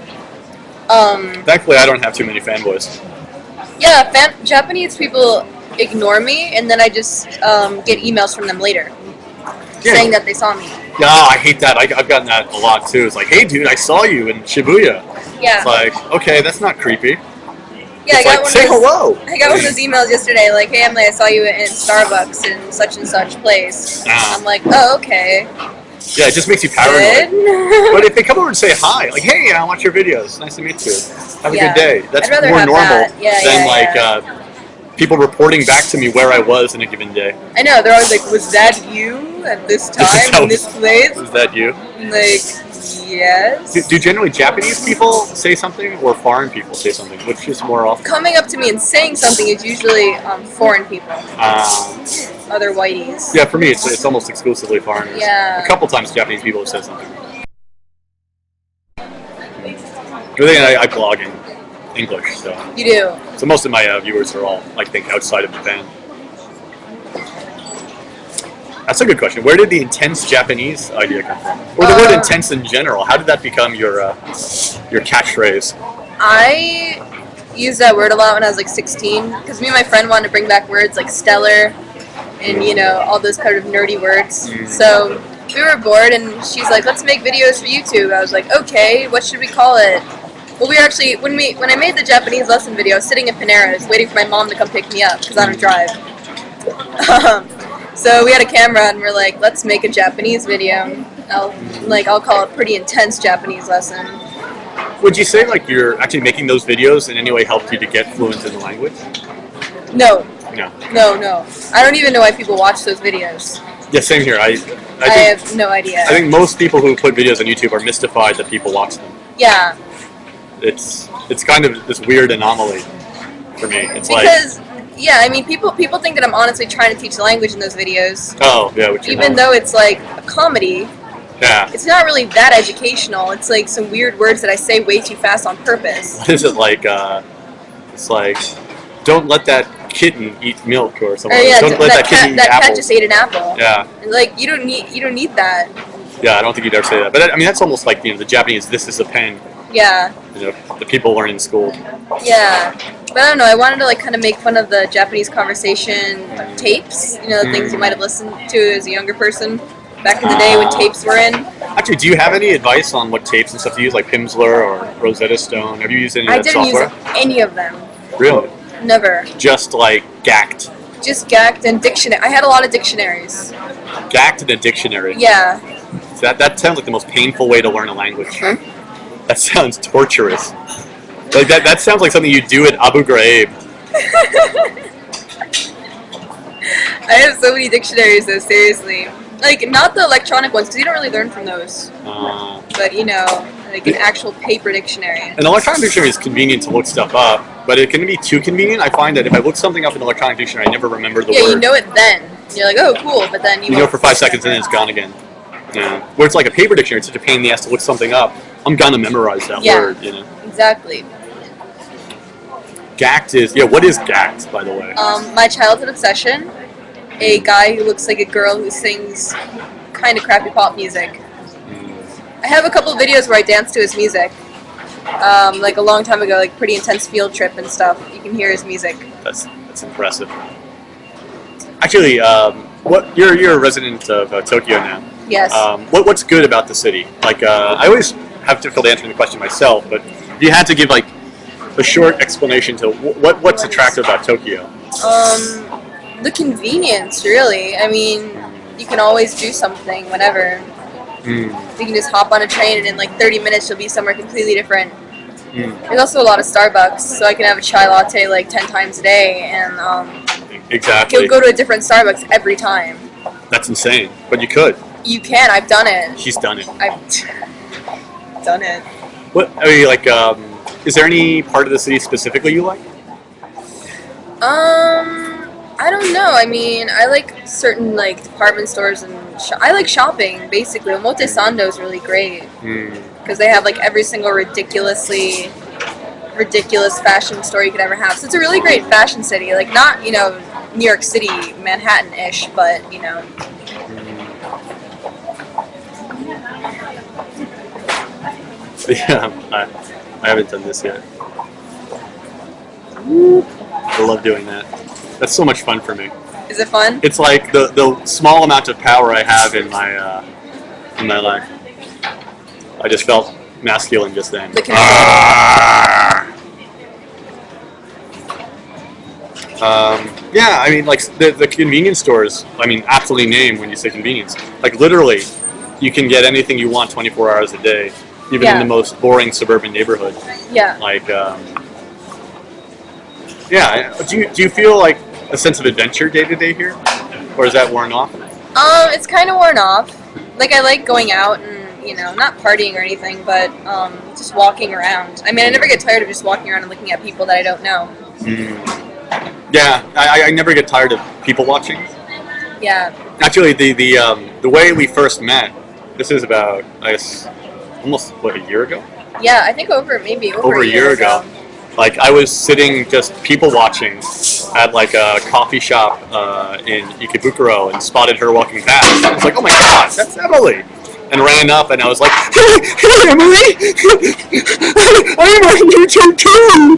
Thankfully, I don't have too many fanboys. Yeah, Japanese people ignore me, and then I just get emails from them later saying that they saw me. Yeah, I hate that. I've gotten that a lot too. It's like, hey, dude, I saw you in Shibuya. Yeah. It's like, okay, that's not creepy. Yeah, it's like, say hello. I got one of those emails yesterday, like, hey, Emily, I saw you in Starbucks in such and such place. I'm like, oh, okay. Yeah, it just makes you paranoid. But if they come over and say hi, like, hey, I watch your videos. Nice to meet you. Have a good day. That's more normal than people reporting back to me where I was in a given day. I know, they're always like, was that you at this time in this place? Was that you? I'm like, yes. Do generally Japanese people say something or foreign people say something? Which is more often? Coming up to me and saying something is usually foreign people. Other whiteys. Yeah, for me it's almost exclusively foreigners. Yeah. A couple times Japanese people have said something. Really, I blog in English, so. You do? So most of my viewers are all, I think, outside of Japan. That's a good question. Where did the intense Japanese idea come from? Or the word intense in general? How did that become your catchphrase? I used that word a lot when I was like 16, because me and my friend wanted to bring back words like stellar and, you know, all those kind of nerdy words. So we were bored, and she's like, let's make videos for YouTube. I was like, okay, what should we call it? Well, we actually, when I made the Japanese lesson video, I was sitting in Panera's waiting for my mom to come pick me up because I don't drive. So we had a camera and we're like, let's make a Japanese video. I'll call it Pretty Intense Japanese Lesson. Would you say like you're actually making those videos in any way helped you to get fluent in the language? No. No. No. I don't even know why people watch those videos. Yeah, same here. I have no idea. I think most people who put videos on YouTube are mystified that people watch them. Yeah. It's kind of this weird anomaly for me. It's because, yeah, I mean, people think that I'm honestly trying to teach the language in those videos. Oh, yeah, which even though it's like a comedy. Yeah. It's not really that educational. It's like some weird words that I say way too fast on purpose. What is it like? It's like, don't let that kitten eat milk or something. Yeah, don't let that kitten eat apples. That cat just ate an apple. Yeah. Like you don't need that. Yeah, I don't think you'd ever say that. But I mean, that's almost like the Japanese. This is a pen. Yeah. You know, the people learn in school. Yeah, but I don't know. I wanted to like kind of make fun of the Japanese conversation tapes. You know, the things you might have listened to as a younger person back in the day when tapes were in. Actually, do you have any advice on what tapes and stuff to use, like Pimsleur or Rosetta Stone? Have you used any of that software? I didn't use any of them. Really? Never. Just like GACT. Just GACT and dictionary. I had a lot of dictionaries. GACT and a dictionary. Yeah. So that sounds like the most painful way to learn a language. That sounds torturous. Like that sounds like something you do at Abu Ghraib. I have so many dictionaries though, seriously. Like, not the electronic ones, because you don't really learn from those. But, you know, like an actual paper dictionary. An electronic dictionary is convenient to look stuff up, but it can be too convenient. I find that if I look something up in an electronic dictionary, I never remember the word. Yeah, you know it then. You're like, oh, cool, but then you know for 5 seconds and then it's gone again. Yeah. Where it's like a paper dictionary, it's such a pain in the ass to look something up. I'm gonna memorize that word, you know. Exactly. Gacked is, what is gacked, by the way? My childhood obsession, a guy who looks like a girl who sings kind of crappy pop music. I have a couple of videos where I dance to his music, like a long time ago, like pretty intense field trip and stuff. You can hear his music. That's impressive. Actually, you're a resident of Tokyo now. Yes. What's good about the city? Like, I always have difficulty answering the question myself, but if you had to give like a short explanation to what's attractive about Tokyo. The convenience, really. I mean, you can always do something whenever. You can just hop on a train and in like 30 minutes you'll be somewhere completely different. There's also a lot of Starbucks, so I can have a chai latte like 10 times a day, and exactly. you'll go to a different Starbucks every time. That's insane, but you could. You can. I've done it. She's done it. I've done it. What? I mean, like, is there any part of the city specifically you like? I don't know. I mean, I like certain like department stores and I like shopping basically. Omotesando is really great because they have like every single ridiculous fashion store you could ever have. So it's a really great fashion city. Like not New York City, Manhattan-ish, but Yeah, I haven't done this yet. I love doing that. That's so much fun for me. Is it fun? It's like the small amount of power I have in my life. I just felt masculine just then. Yeah, I mean, like the convenience stores. I mean, aptly named when you say convenience. Like literally, you can get anything you want 24 hours a day, even in the most boring suburban neighborhood. Yeah. Like, yeah. Do you feel like a sense of adventure day to day here, or is that worn off? It's kind of worn off. Like I like going out and not partying or anything, but just walking around. I mean, I never get tired of just walking around and looking at people that I don't know. Yeah, I never get tired of people watching. Yeah. Actually, the way we first met, this is about, I guess, almost a year ago. Yeah, I think over a year ago. Like I was sitting just people watching at like a coffee shop in Ikebukuro and spotted her walking past. I was like, oh my god, that's Emily! And ran up and I was like, hey Emily! I'm on YouTube too!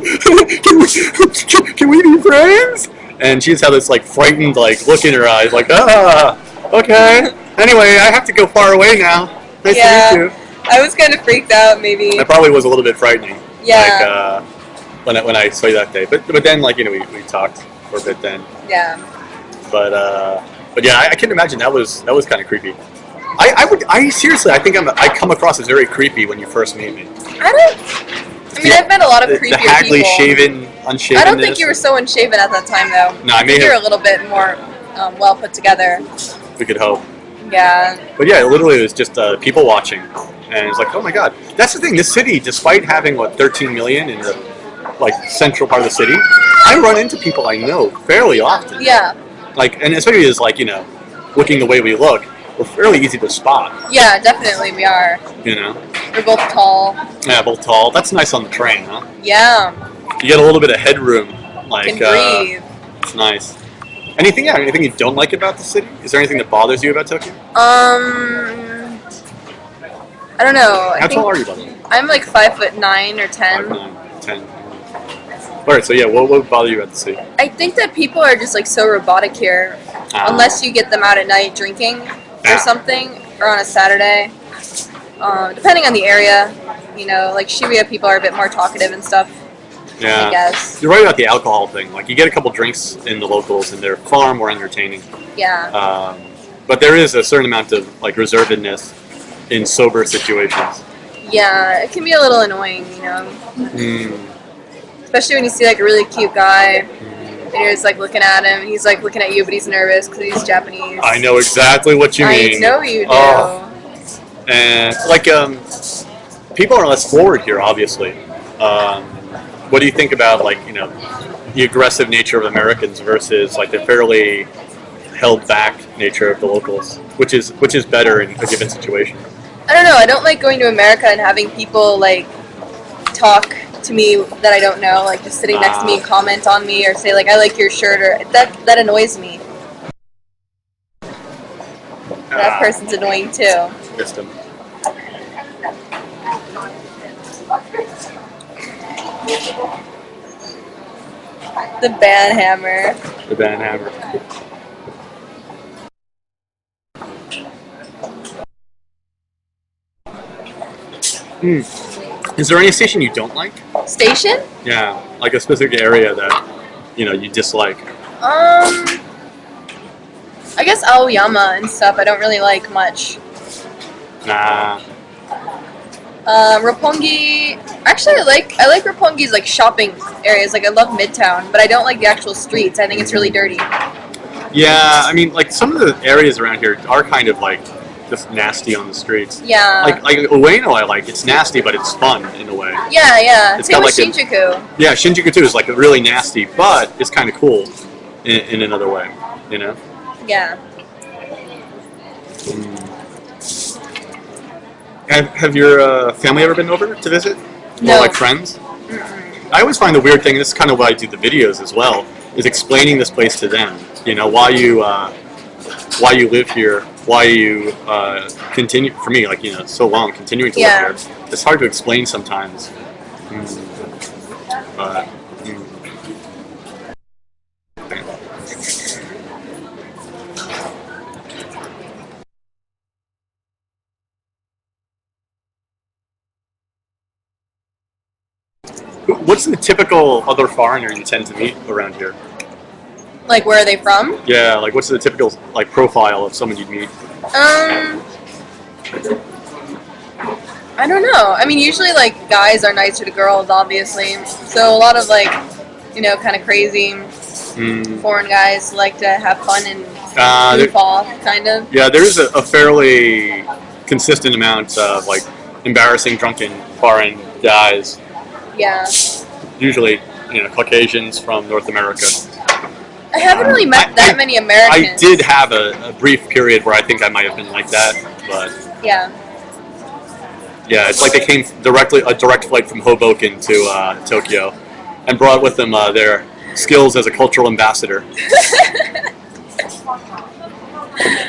Can we be friends? And she just had this like frightened like look in her eyes, like, okay. Anyway, I have to go far away now. Nice to meet you. I was kind of freaked out, maybe. That probably was a little bit frightening. Yeah. Like, when I saw you that day, but then like we talked for a bit then. Yeah. But yeah, I can imagine that was kind of creepy. I seriously, I think I come across as very creepy when you first meet me. I've met a lot of creepier people. The haggly, shaven, unshaven. I don't think you were so unshaven at that time, though. No, I think you were a little bit more well put together. We could hope. Yeah. But yeah, literally, it was just people watching, and it's like, oh my god, that's the thing. This city, despite having 13 million in the central part of the city, I run into people I know fairly often. Yeah. Like, and especially as looking the way we look, we're fairly easy to spot. Yeah, definitely we are. We're both tall. Yeah, both tall. That's nice on the train, huh? Yeah. You get a little bit of headroom. Can breathe. It's nice. Anything you don't like about the city? Is there anything that bothers you about Tokyo? I don't know. How tall are you, by the way? I'm like 5'9" or 10. 5'9", 10. Alright, so yeah, what would bother you about the city? I think that people are just so robotic here. Unless you get them out at night drinking or something, or on a Saturday. Depending on the area, like Shibuya people are a bit more talkative and stuff. Yeah, I guess. You're right about the alcohol thing. Like, you get a couple drinks in the locals, and they're far more entertaining. Yeah. But there is a certain amount of reservedness in sober situations. Yeah, it can be a little annoying, Especially when you see a really cute guy And you're just like looking at him, and he's like looking at you, but he's nervous because he's Japanese. I know exactly what you mean. I know you do. Oh. And like, people are less forward here, obviously. What do you think about like, you know, the aggressive nature of Americans versus like the fairly held back nature of the locals? Which is better in a given situation? I don't know. I don't like going to America and having people like talk to me that I don't know, like just sitting next to me and comment on me or say like I like your shirt, or that annoys me. That person's annoying too. System. The band hammer. The band hammer. Is there any station you don't like? Station? Yeah, like a specific area that, you know, you dislike. I guess Aoyama and stuff I don't really like much. Nah. Roppongi. Actually, I like Roppongi's like shopping areas. Like I love Midtown, but I don't like the actual streets. I think it's really dirty. Yeah, I mean, like some of the areas around here are kind of like just nasty on the streets. Yeah. Like Ueno, I like. It's nasty, but it's fun in a way. Yeah, yeah. It's Same got with like Shinjuku. Yeah, Shinjuku too is like really nasty, but it's kind of cool in another way, you know? Yeah. Have your family ever been over to visit? No. Or like friends? Mm-mm. I always find the weird thing, and this is kind of why I do the videos as well, is explaining this place to them. You know, why you live here, why you continue, for me, like, you know, so long continuing to live here. It's hard to explain sometimes. But, what's the typical other foreigner you tend to meet around here? Like, where are they from? Yeah, like what's the typical like profile of someone you'd meet? I don't know. I mean, usually like guys are nicer to girls, obviously. So a lot of like, you know, kind of crazy foreign guys like to have fun and goof off, kind of. Yeah, there is a fairly consistent amount of like embarrassing drunken foreign guys. Yeah. Usually, you know, Caucasians from North America. I haven't really met that many Americans. I did have a brief period where I think I might have been like that, but yeah. Yeah, it's like they came a direct flight from Hoboken to Tokyo, and brought with them their skills as a cultural ambassador.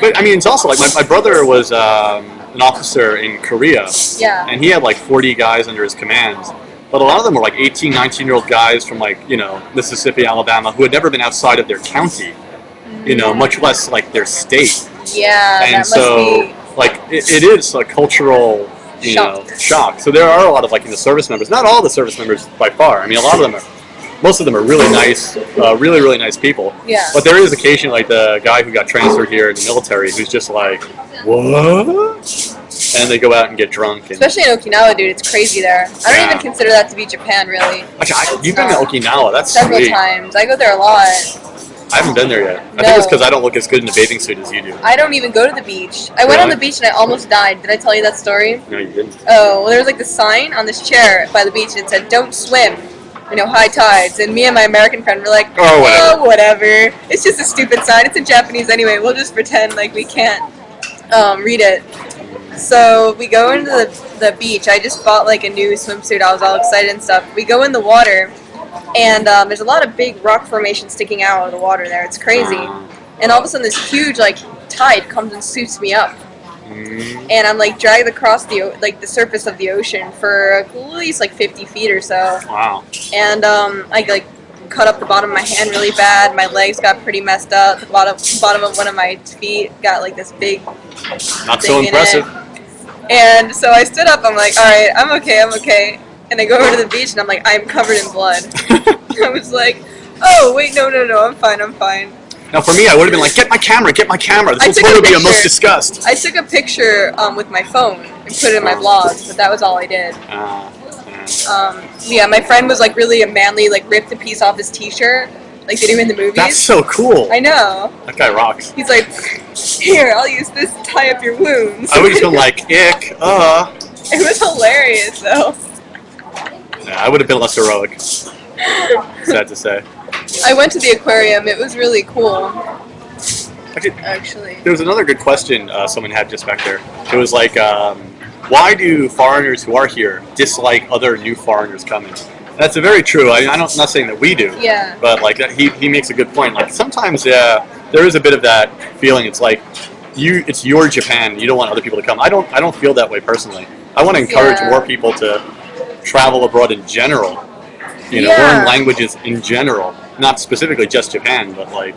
But I mean, it's also like my brother was an officer in Korea, and he had like 40 guys under his command. But a lot of them were like 18, 19-year-old guys from like, you know, Mississippi, Alabama, who had never been outside of their county, you know, much less like their state. Yeah, and that so, must be like, it is a cultural, you know, shock. So there are a lot of like, you know, service members. Not all the service members by far. I mean, most of them are really nice, really, really nice people. Yeah. But there is occasionally like the guy who got transferred here in the military who's just like, what? And they go out and get drunk. And especially in Okinawa, dude, it's crazy there. I don't even consider that to be Japan, really. Actually, you've been to Okinawa, that's several sweet. times. I go there a lot. I haven't been there yet. I think it's because I don't look as good in a bathing suit as you do. I don't even go to the beach. I went on the beach and I almost died. Did I tell you that story? No, you didn't. Oh, well, there was like this sign on this chair by the beach and it said, "Don't swim. You know, high tides." And me and my American friend were like, "Oh, whatever. It's just a stupid sign. It's in Japanese anyway. We'll just pretend like we can't read it." So we go into the beach. I just bought like a new swimsuit. I was all excited and stuff. We go in the water, and there's a lot of big rock formations sticking out of the water there. It's crazy. And all of a sudden, this huge like tide comes and swoops me up, and I'm like dragged across the surface of the ocean for at least like 50 feet or so. Wow. And I like cut up the bottom of my hand really bad. My legs got pretty messed up. The bottom of one of my feet got like this big. Not so impressive. And so I stood up, I'm like, alright, I'm okay. And I go over to the beach and I'm like, I'm covered in blood. I was like, oh, wait, no, I'm fine. Now for me, I would have been like, get my camera. This will totally be a most disgust. I took a picture with my phone and put it in my blog, but that was all I did. Yeah, my friend was like really a manly, like ripped a piece off his t-shirt. like they do in the movies. That's so cool. I know. That guy rocks. He's like, here, I'll use this to tie up your wounds. I would just been like, ick, It was hilarious, though. Yeah, I would have been less heroic. Sad to say. I went to the aquarium. It was really cool. Actually. There was another good question someone had just back there. It was like, why do foreigners who are here dislike other new foreigners coming? That's very true. I'm not saying that we do. Yeah. But like he makes a good point. Like sometimes, yeah, there is a bit of that feeling. It's like it's your Japan. You don't want other people to come. I don't feel that way personally. I want to encourage more people to travel abroad in general. You know, learn languages in general, not specifically just Japan, but like.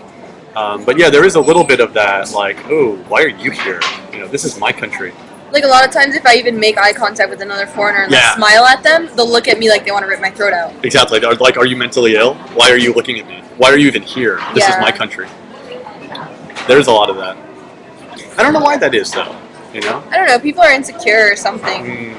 But yeah, there is a little bit of that, like, oh, why are you here? You know, this is my country. Like a lot of times, if I even make eye contact with another foreigner and like, smile at them, they'll look at me like they want to rip my throat out. Exactly. Like, are you mentally ill? Why are you looking at me? Why are you even here? This is my country. There's a lot of that. I don't know why that is, though. You know? I don't know. People are insecure or something.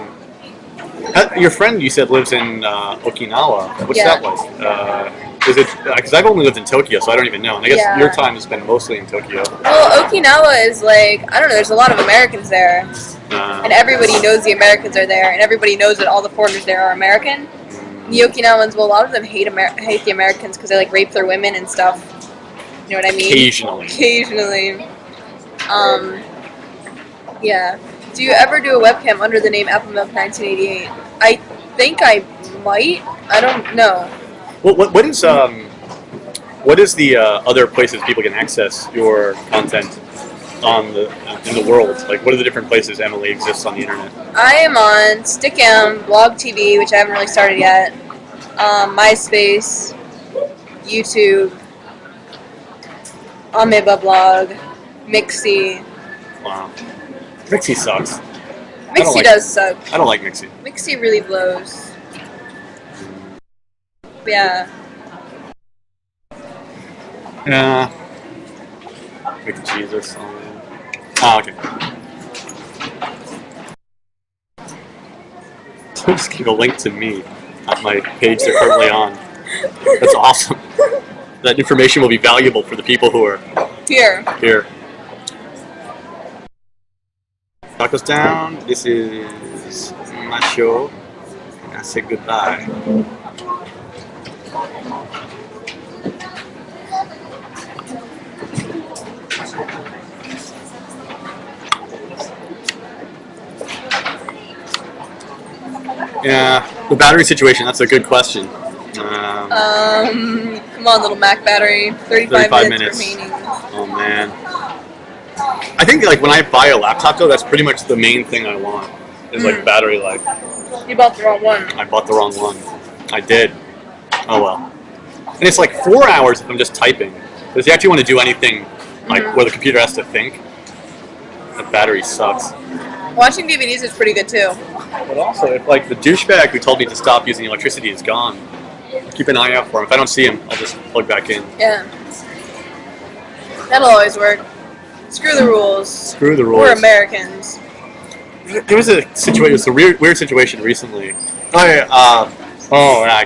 Your friend, you said, lives in Okinawa. What's that like? Is it because I've only lived in Tokyo, so I don't even know. And I guess your time has been mostly in Tokyo. Well, Okinawa is like, I don't know. There's a lot of Americans there, and everybody knows the Americans are there, and everybody knows that all the foreigners there are American. The Okinawans, well, a lot of them hate the Americans because they like rape their women and stuff. You know what I mean? Occasionally. Yeah. Do you ever do a webcam under the name Applemilk1988? I think I might. I don't know. Well, what is the other places people can access your content in the world? Like, what are the different places Emily exists on the internet? I am on Stickam, Blog TV, which I haven't really started yet, MySpace, YouTube, Amoeba Blog, Mixi. Wow. Mixi sucks. Mixi does suck. I don't like Mixi. Mixi really blows. Yeah. Yeah. With Jesus. Oh, okay. Just give a link to me on my page they're currently on. That's awesome. That information will be valuable for the people who are here. Tacos down. This is my show. I say goodbye. Yeah, the battery situation, that's a good question. Come on, little Mac battery. 35 minutes remaining. Oh, man. I think, like, when I buy a laptop, though, that's pretty much the main thing I want, is, like, battery life. You bought the wrong one. I bought the wrong one. I did. Oh, well. And it's, like, 4 hours if I'm just typing. Because you actually want to do anything, like, where the computer has to think. The battery sucks. Watching DVDs is pretty good, too. But also, if like the douchebag who told me to stop using electricity is gone, keep an eye out for him. If I don't see him, I'll just plug back in. Yeah. That'll always work. Screw the rules. Screw the rules. We're Americans. There was a situation, it was a weird situation recently. I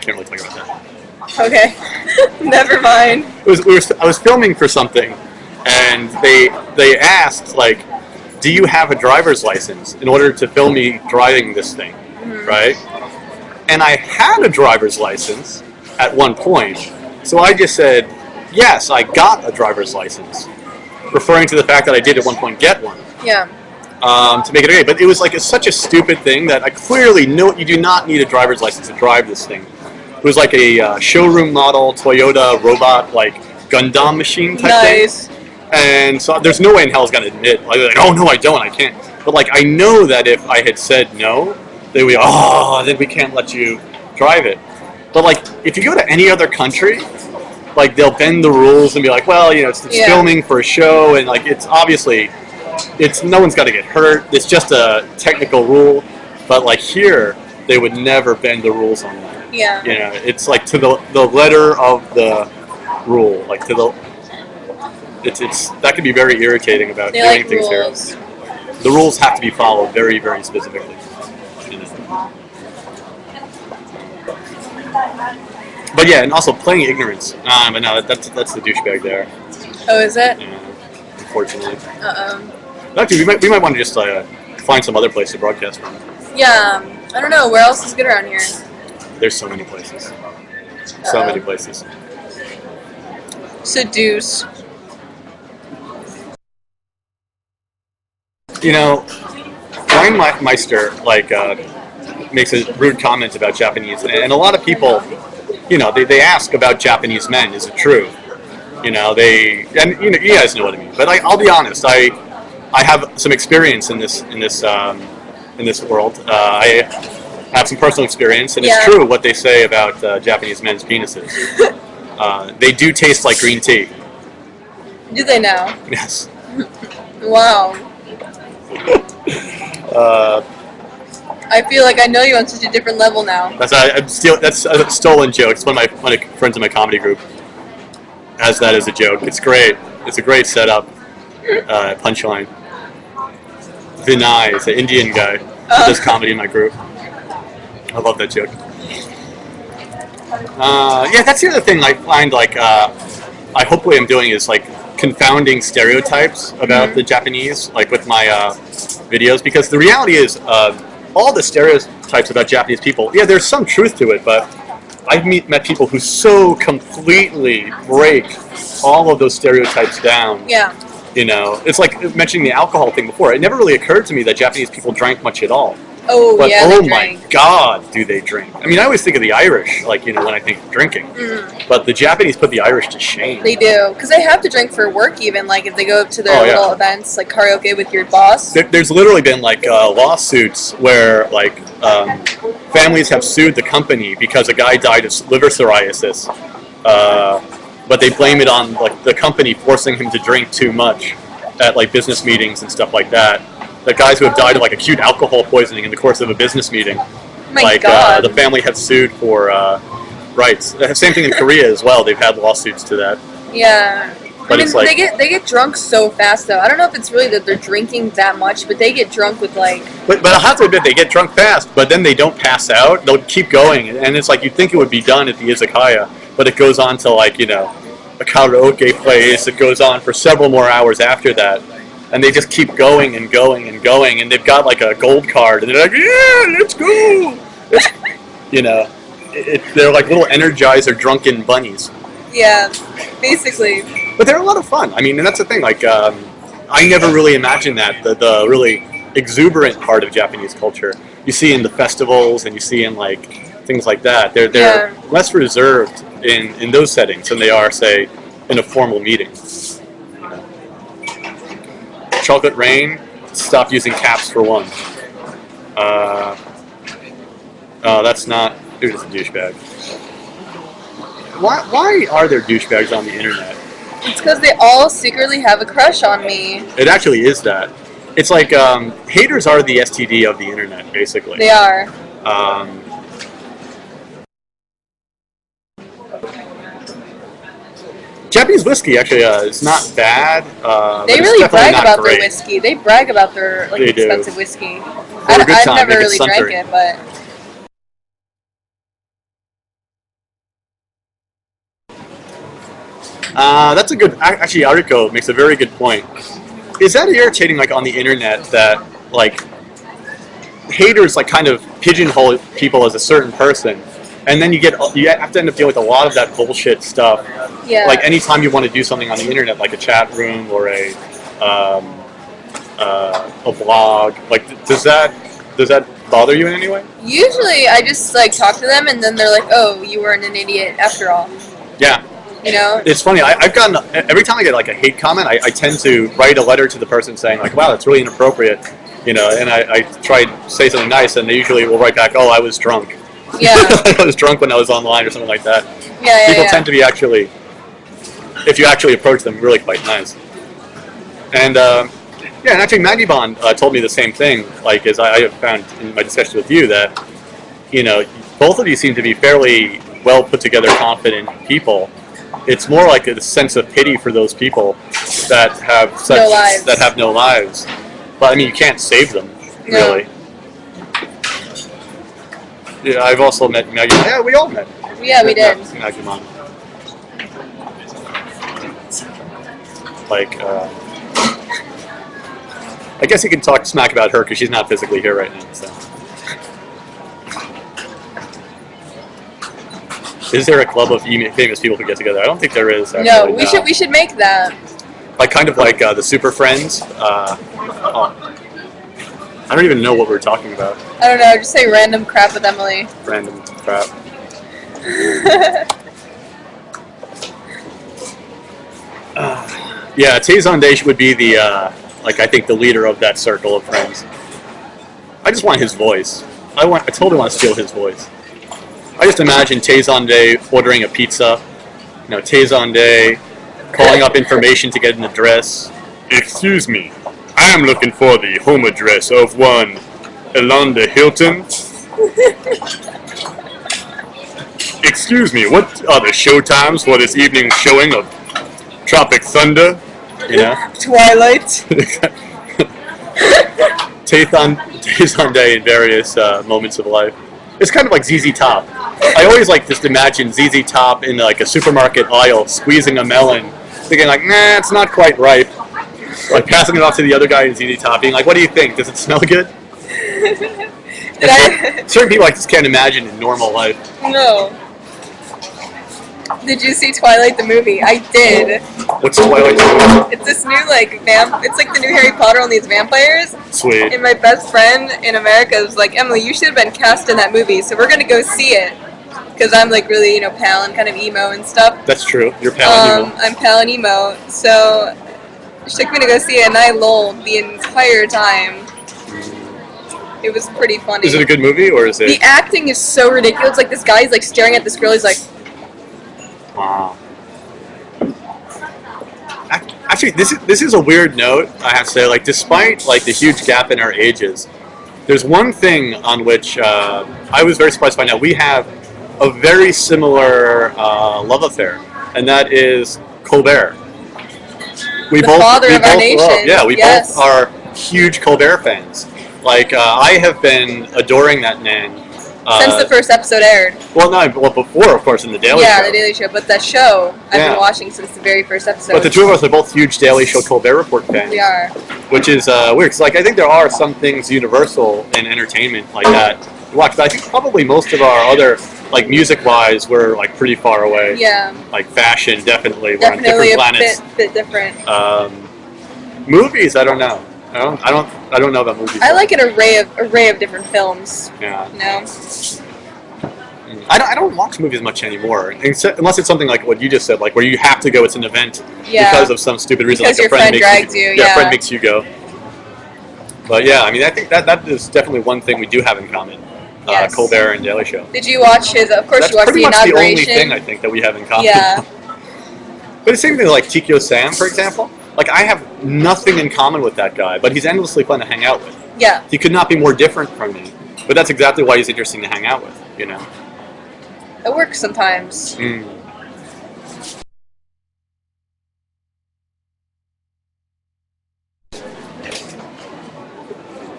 can't really talk about that. Okay. Never mind. I was filming for something, and they asked, like, do you have a driver's license in order to film me driving this thing, right? And I had a driver's license at one point, so I just said, yes, I got a driver's license, referring to the fact that I did at one point get one. Yeah. To make it okay, but it was like such a stupid thing that I clearly know you do not need a driver's license to drive this thing. It was like a showroom model Toyota robot, like Gundam machine type thing. And so there's no way in hell I was going to admit, like, oh, no, I don't, I can't. But, like, I know that if I had said no, they would be, then we can't let you drive it. But, like, if you go to any other country, like, they'll bend the rules and be like, well, you know, it's filming for a show, and, like, it's obviously, no one's got to get hurt. It's just a technical rule. But, like, here, they would never bend the rules on that. Yeah. You know, it's, like, to the letter of the rule, like, to the... It's that can be very irritating about doing things here. The rules have to be followed very, very specifically. But yeah, and also playing ignorance. But no, that's the douchebag there. Oh, is it? Yeah, unfortunately. Uh-oh. Actually, we might want to just find some other place to broadcast from. Yeah, I don't know. Where else is good around here? There's so many places. So many places. Seduce. You know, Brian Meister makes a rude comment about Japanese, and a lot of people, you know, they ask about Japanese men. Is it true? You know, you guys know what I mean. But I'll be honest. I have some experience in this world. I have some personal experience, and it's true what they say about Japanese men's penises. They do taste like green tea. Do they now? Yes. Wow. I feel like I know you on such a different level now. That's a stolen joke. It's one of my friends in my comedy group has that as a joke. It's great. It's a great setup. Punchline. Vinay is an Indian guy who does comedy in my group. I love that joke. Yeah, that's the other thing I find I hopefully I'm doing is confounding stereotypes about the Japanese, with my videos, because the reality is all the stereotypes about Japanese people, yeah, there's some truth to it, but I've met people who so completely break all of those stereotypes down. Yeah. You know, it's like mentioning the alcohol thing before. It never really occurred to me that Japanese people drank much at all. Oh, but, yeah, oh they my drink. God, do they drink? I mean, I always think of the Irish, when I think of drinking. But the Japanese put the Irish to shame. They do, because they have to drink for work even, if they go to their little events, like karaoke with your boss. There's literally been, lawsuits where, families have sued the company because a guy died of liver psoriasis. But they blame it on, the company forcing him to drink too much at, business meetings and stuff like that. The guys who have died of acute alcohol poisoning in the course of a business meeting, God. the family have sued for rights. Same thing in Korea as well. They've had lawsuits to that. Yeah, But it's they get drunk so fast though. I don't know if it's really that they're drinking that much, but they get drunk with But I'll have to admit they get drunk fast, but then they don't pass out. They'll keep going, and it's you'd think it would be done at the izakaya, but it goes on to a karaoke place. It goes on for several more hours after that. And they just keep going and going and going, and they've got a gold card, and they're yeah, let's go. They're little Energizer drunken bunnies. Yeah, basically. But they're a lot of fun. I mean, and that's the thing. I never really imagined that the really exuberant part of Japanese culture you see in the festivals, and you see in things like that. They're less reserved in those settings than they are, say, in a formal meeting. Chocolate Rain, stop using caps for one. Oh, that's not... You're just a douchebag. Why are there douchebags on the internet? It's because they all secretly have a crush on me. It actually is that. It's haters are the STD of the internet, basically. They are. Japanese whiskey actually is not bad. They really brag about their whiskey. They brag about their expensive whiskey. I've never really drank it, but that's a good. Actually, Ariko makes a very good point. Is that irritating? On the internet, that haters kind of pigeonhole people as a certain person. And then you have to end up dealing with a lot of that bullshit stuff. Yeah. Anytime you want to do something on the internet, like a chat room or a blog, does that bother you in any way? Usually, I just talk to them, and then they're like, "Oh, you weren't an idiot after all." Yeah. You know. It's funny. I've gotten every time I get a hate comment, I tend to write a letter to the person saying "Wow, that's really inappropriate," and I try to say something nice, and they usually will write back, "Oh, I was drunk." Yeah. I was drunk when I was online or something like that. Yeah, People tend to be if you actually approach them, really quite nice. And and actually Magibon told me the same thing, as I have found in my discussions with you, that, both of you seem to be fairly well put together, confident people. It's more a sense of pity for those people that have no lives. But I mean, you can't save them, really. Yeah, I've also met Maggie. Yeah, we all met. Yeah, we did. Agumon. Like, I guess you can talk smack about her because she's not physically here right now. So, is there a club of famous people who get together? I don't think there is. Actually, No, we should make that. Like kind of like the Super Friends. I don't even know what we're talking about. I don't know. Just say random crap with Emily. Random crap. Yeah, Taizonde would be the like I think the leader of that circle of friends. I just want his voice. I totally want to steal his voice. I just imagine Taizonde ordering a pizza. You know, Taizonde calling up information to get an address. Excuse me, I am looking for the home address of one Elonda Hilton. Excuse me, what are the show times for this evening's showing of Tropic Thunder? You know? Twilight. Taizonde in various moments of life. It's kind of like ZZ Top. I always like just imagine ZZ Top in like a supermarket aisle squeezing a melon, thinking like, nah, it's not quite ripe. Like passing it off to the other guy in ZZ Top, being like, what do you think? Does it smell good? Certain people I just can't imagine in normal life. No. Did you see Twilight the movie? I did. What's Twilight the movie? It's this new it's like the new Harry Potter on these vampires. Sweet. And my best friend in America was like, Emily, you should have been cast in that movie, so we're gonna go see it. Because I'm like really, you know, pale and kind of emo and stuff. That's true. You're pale and emo. I'm pale and emo. So she took me to go see it, and I lolled the entire time. It was pretty funny. Is it a good movie, or is it? The acting is so ridiculous. Like this guy's like staring at this girl. He's like, wow. Actually, this is a weird note. I have to say, like, despite like the huge gap in our ages, there's one thing on which I was very surprised by. Now we have a very similar love affair, and that is Colbert. We both love, both are huge Colbert fans. Like I have been adoring that man since the first episode aired. Well, before, of course, in the Daily Show. Yeah, the Daily Show. But that show I've been watching since the very first episode. But the two of us are both huge Daily Show Colbert Report fans. We are. Which is weird, because like I think there are some things universal in entertainment like that. But I think probably most of our other, like music-wise, we're like pretty far away. Yeah. Like fashion, definitely. We're on different planets. Bit different. Movies, I don't know. I don't know about movies. I like an array of different films. Yeah. You know? I don't watch movies much anymore, unless it's something like what you just said, like where you have to go. It's an event because of some stupid reason, because like your friend drags you. Yeah, a friend makes you go. But yeah, I mean, I think that is definitely one thing we do have in common. Yes. Colbert and Daily Show. Did you watch his? Of course, you watched the inauguration. That's pretty much the only thing I think that we have in common. Yeah. But the same thing like Tikyo Sam, for example. Like I have nothing in common with that guy, but he's endlessly fun to hang out with. Yeah. He could not be more different from me, but that's exactly why he's interesting to hang out with. You know. It works sometimes.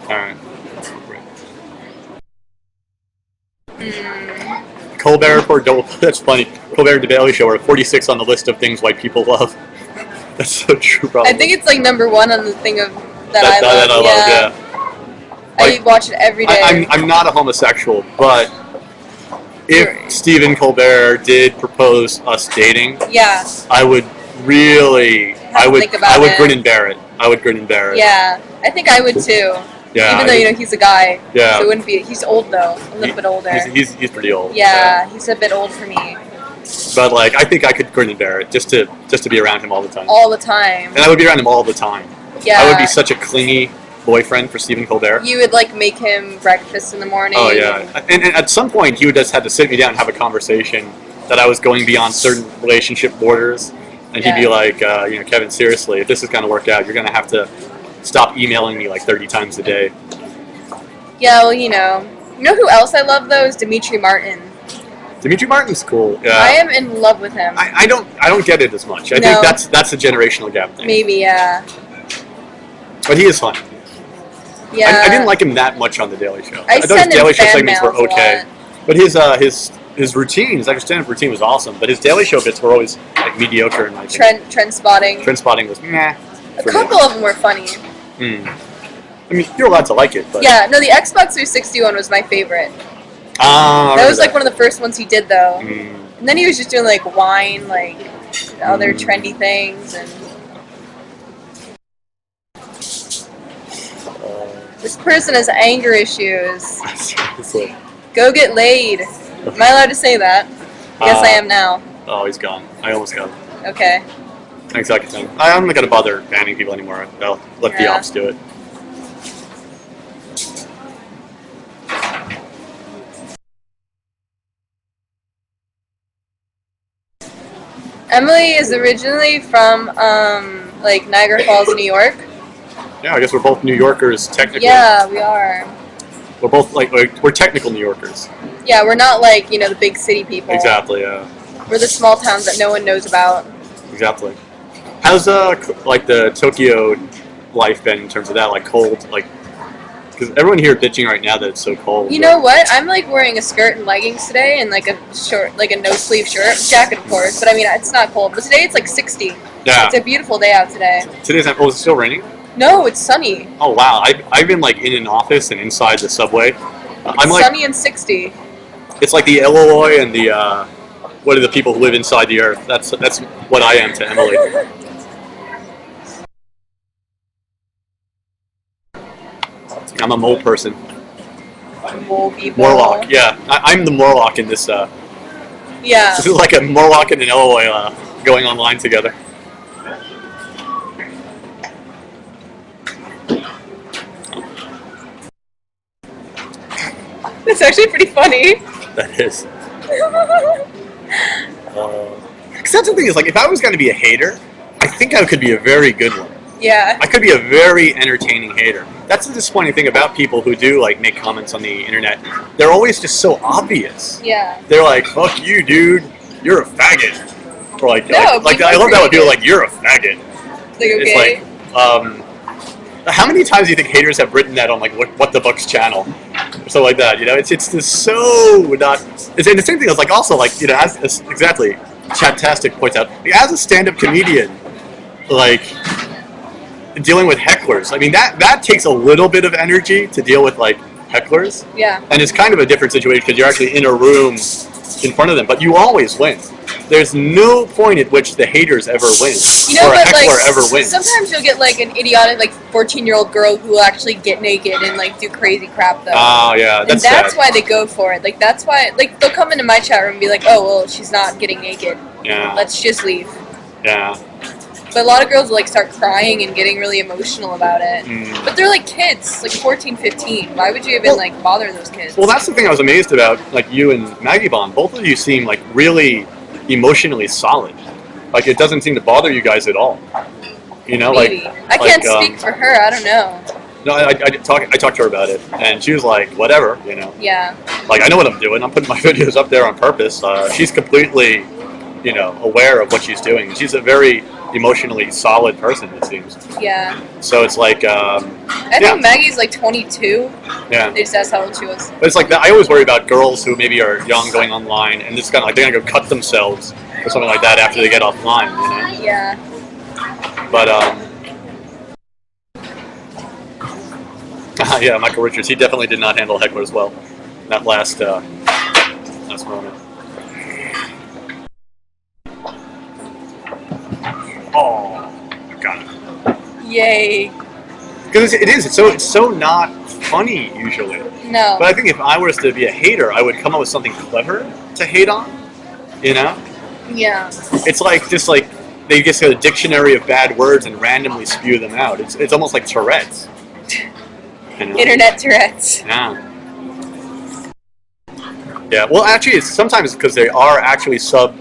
Alright. Colbert Report, that's funny. Colbert and the Daily Show are 46 on the list of things white people love. That's so true, probably. I think it's like number one on the thing of that I love. Yeah. I watch it every day. I'm not a homosexual, but if Stephen Colbert did propose us dating, I would really, I would grin and bear it. I would grin and bear it. Yeah, I think I would too. Yeah, even though you know he's a guy. Yeah. So it wouldn't be. He's old though, a little bit older. He's pretty old. Yeah, he's a bit old for me. But like, I think I could grin and bear it just to be around him all the time. All the time. And I would be around him all the time. Yeah. I would be such a clingy boyfriend for Stephen Colbert. You would like make him breakfast in the morning. Oh yeah, and at some point he would just have to sit me down and have a conversation that I was going beyond certain relationship borders, and he'd be like, you know, Kevin, seriously, if this is going to work out, you're going to have to stop emailing me like 30 times a day. Yeah, well, you know who else I love though is Dimitri Martin. Dimitri Martin's cool. Yeah. I am in love with him. I don't get it as much. I think that's a generational gap thing. Maybe, yeah. But he is fun. Yeah. I didn't like him that much on the Daily Show. I thought his Daily Show segments were okay. But his his routine, his extra stand-up routine was awesome, but his Daily Show bits were always like mediocre and like Trend spotting. Trend spotting was meh. A couple of them were funny. I mean, you're allowed to like it, but yeah, no, the Xbox 360 one was my favorite. That was like one of the first ones he did, though. And then he was just doing like wine, like other trendy things, and this person has anger issues. Go get laid. Am I allowed to say that? Yes, I am now. Oh, he's gone. I almost got him. Okay. Thanks, Akaton. I'm not gonna bother banning people anymore. I'll let the ops do it. Emily is originally from like Niagara Falls, New York. Yeah, I guess we're both New Yorkers technically. Yeah, we are. We're both like we're technical New Yorkers. Yeah, we're not like, you know, the big city people. Exactly. Yeah. We're the small towns that no one knows about. Exactly. How's like the Tokyo life been in terms of that? Like cold, like because everyone here bitching right now that it's so cold. You know what? I'm like wearing a skirt and leggings today, and like a short, like a no sleeve shirt, jacket of course. But I mean, it's not cold. But today it's like 60. Yeah. It's a beautiful day out today. Today's not. Oh, is it still raining? No, it's sunny. Oh wow! I've been like in an office and inside the subway. I'm like sunny and 60. It's like the Illinois and the what are the people who live inside the earth? That's what I am to Emily. I'm a mole person. Mole people. Morlock, yeah. I'm the Morlock in this. Yeah. This is like a Morlock and an Illinois going online together. It's actually pretty funny. That is. Because that's the thing is, like, if I was going to be a hater, I think I could be a very good one. Yeah. I could be a very entertaining hater. That's the disappointing thing about people who do, like, make comments on the internet. They're always just so obvious. Yeah. They're like, fuck you, dude. You're a faggot. Or like, no, like I love that when people are like, you're a faggot. Like, okay. It's like, how many times do you think haters have written that on, like, What the Buck's channel? Or something like that, you know? It's just so not... And the same thing is, like, also, like, you know, as exactly, Chattastic points out, like, as a stand-up comedian, like... dealing with hecklers. I mean, that takes a little bit of energy to deal with, like, hecklers. Yeah. And it's kind of a different situation because you're actually in a room in front of them, but you always win. There's no point at which the haters ever win, you know, or a heckler like, ever wins. Sometimes you'll get, like, an idiotic, like, 14-year-old girl who will actually get naked and, like, do crazy crap, though. Oh, yeah, that's why they go for it. Like, that's why, like, they'll come into my chat room and be like, oh, well, she's not getting naked. Yeah. Let's just leave. Yeah. But a lot of girls will, like, start crying and getting really emotional about it. But they're, like, kids, like 14, 15. Why would you even, like, bother those kids? Well, that's the thing I was amazed about, like, you and Maggie Bond. Both of you seem, like, really emotionally solid. Like, it doesn't seem to bother you guys at all. You know, Maybe. like... I can't speak for her, I don't know. No, I talked to her about it, and she was like, whatever, you know. Yeah. Like, I know what I'm doing. I'm putting my videos up there on purpose. She's completely, you know, aware of what she's doing. She's a very emotionally solid person, it seems. Yeah. So it's like, I think Maggie's like 22. Yeah. They just asked how old she was. But it's like that. I always worry about girls who maybe are young going online and just kind of like they're gonna go cut themselves or something like that after they get offline, you know? Yeah. But yeah, Michael Richards. He definitely did not handle hecklers well. In that last moment. Oh, got it. Yay. Because it's so not funny usually. No. But I think if I was to be a hater, I would come up with something clever to hate on. You know? Yeah. It's like just like they just get a dictionary of bad words and randomly spew them out. It's almost like Tourette's. You know? Internet Tourette's. Yeah. Yeah. Well, actually, it's sometimes because they are actually sub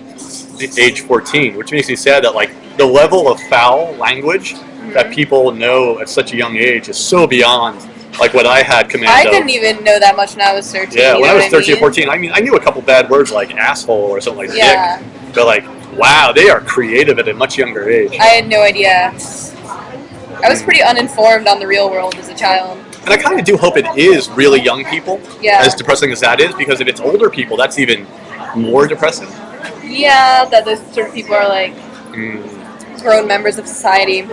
age 14, which makes me sad that like the level of foul language that people know at such a young age is so beyond like what I had command I of. didn't even know that much when I was 13. Yeah, when I was 13 or or 14, I mean, I knew a couple bad words like asshole or something like yeah. dick. But like, wow, they are creative at a much younger age. I had no idea. I was pretty uninformed on the real world as a child. And I kind of do hope it is really young people, Yeah. as depressing as that is, because if it's older people, that's even more depressing? Yeah, that those sort of people are like grown members of society.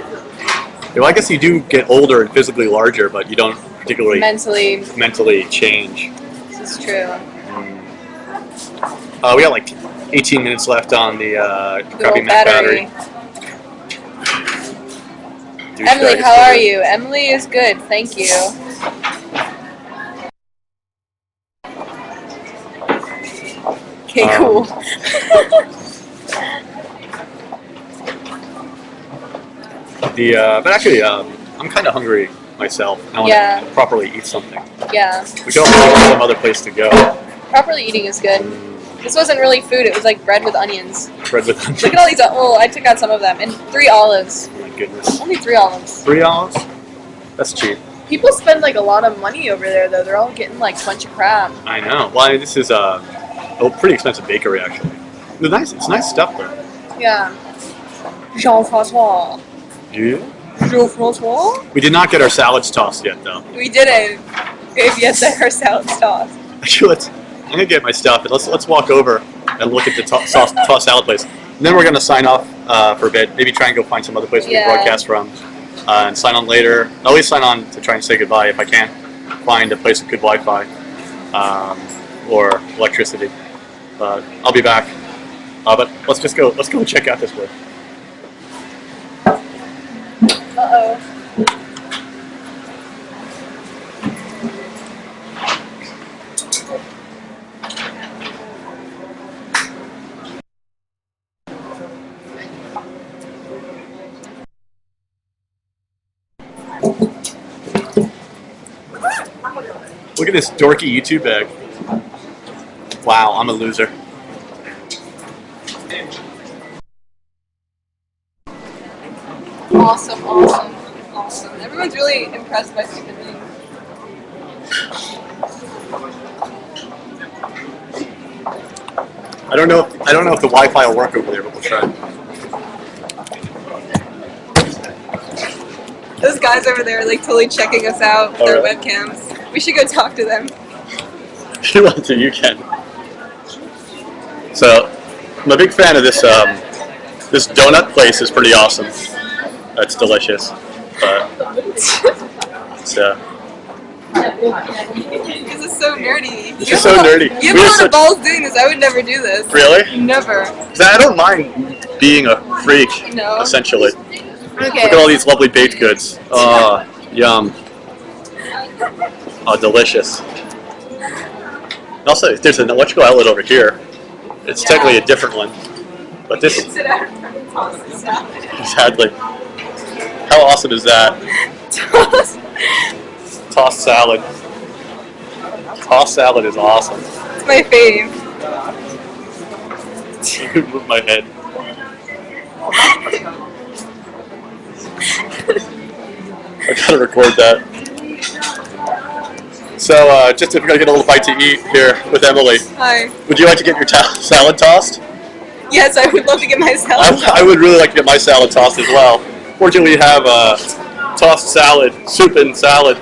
Well, I guess you do get older and physically larger, but you don't particularly mentally change. This is true. We got like 18 minutes left on the crappy Mac battery. Emily, how are you? Emily is good, thank you. Okay, cool. But actually, I'm kind of hungry myself. I want to properly eat something. Yeah. We could also find some other place to go. Properly eating is good. This wasn't really food, it was like bread with onions. Bread with onions. Look at all these, oh, I took out some of them. And 3 olives. Oh my goodness. Only 3 olives. 3 olives? That's cheap. People spend like a lot of money over there though. They're all getting like a bunch of crap. I know. Well, I mean, this is a pretty expensive bakery actually. It's nice stuff though. Yeah. Jean-Francois. Yeah? Jean-Francois? We did not get our salads tossed yet though. We didn't. We have yet to our salads tossed. Actually, I'm gonna get my stuff and let's walk over and look at the tossed salad place. And then we're gonna sign off for a bit. Maybe try and go find some other place we can broadcast from, and sign on later. I'll always sign on to try and say goodbye if I can find a place with good Wi-Fi or electricity. But I'll be back. But let's go and check out this place. Uh-oh. Look at this dorky YouTube bag. Wow, I'm a loser. Awesome, awesome, awesome. Everyone's really impressed by stupid things. I don't know if the Wi-Fi will work over there, but we'll try. Those guys over there are like totally checking us out with their webcams. We should go talk to them. If you want to, you can. So, I'm a big fan of this. This donut place is pretty awesome. It's delicious. But so. This is so nerdy. This is so nerdy. You have a lot of balls doing this. I would never do this. Really? Never. I don't mind being a freak. No. Essentially. Okay. Look at all these lovely baked goods. Oh, yum. Oh, delicious. Also, there's an electrical outlet over here. It's technically a different one, but this. Exactly. How awesome is that? Tossed salad. Tossed salad is awesome. It's my fave. Move my head. I gotta record that. So, just if we're gonna get a little bite to eat here with Emily. Hi. Would you like to get your salad tossed? Yes, I would love to get my salad tossed. I would really like to get my salad tossed as well. Fortunately, we have tossed salad, soup and salad.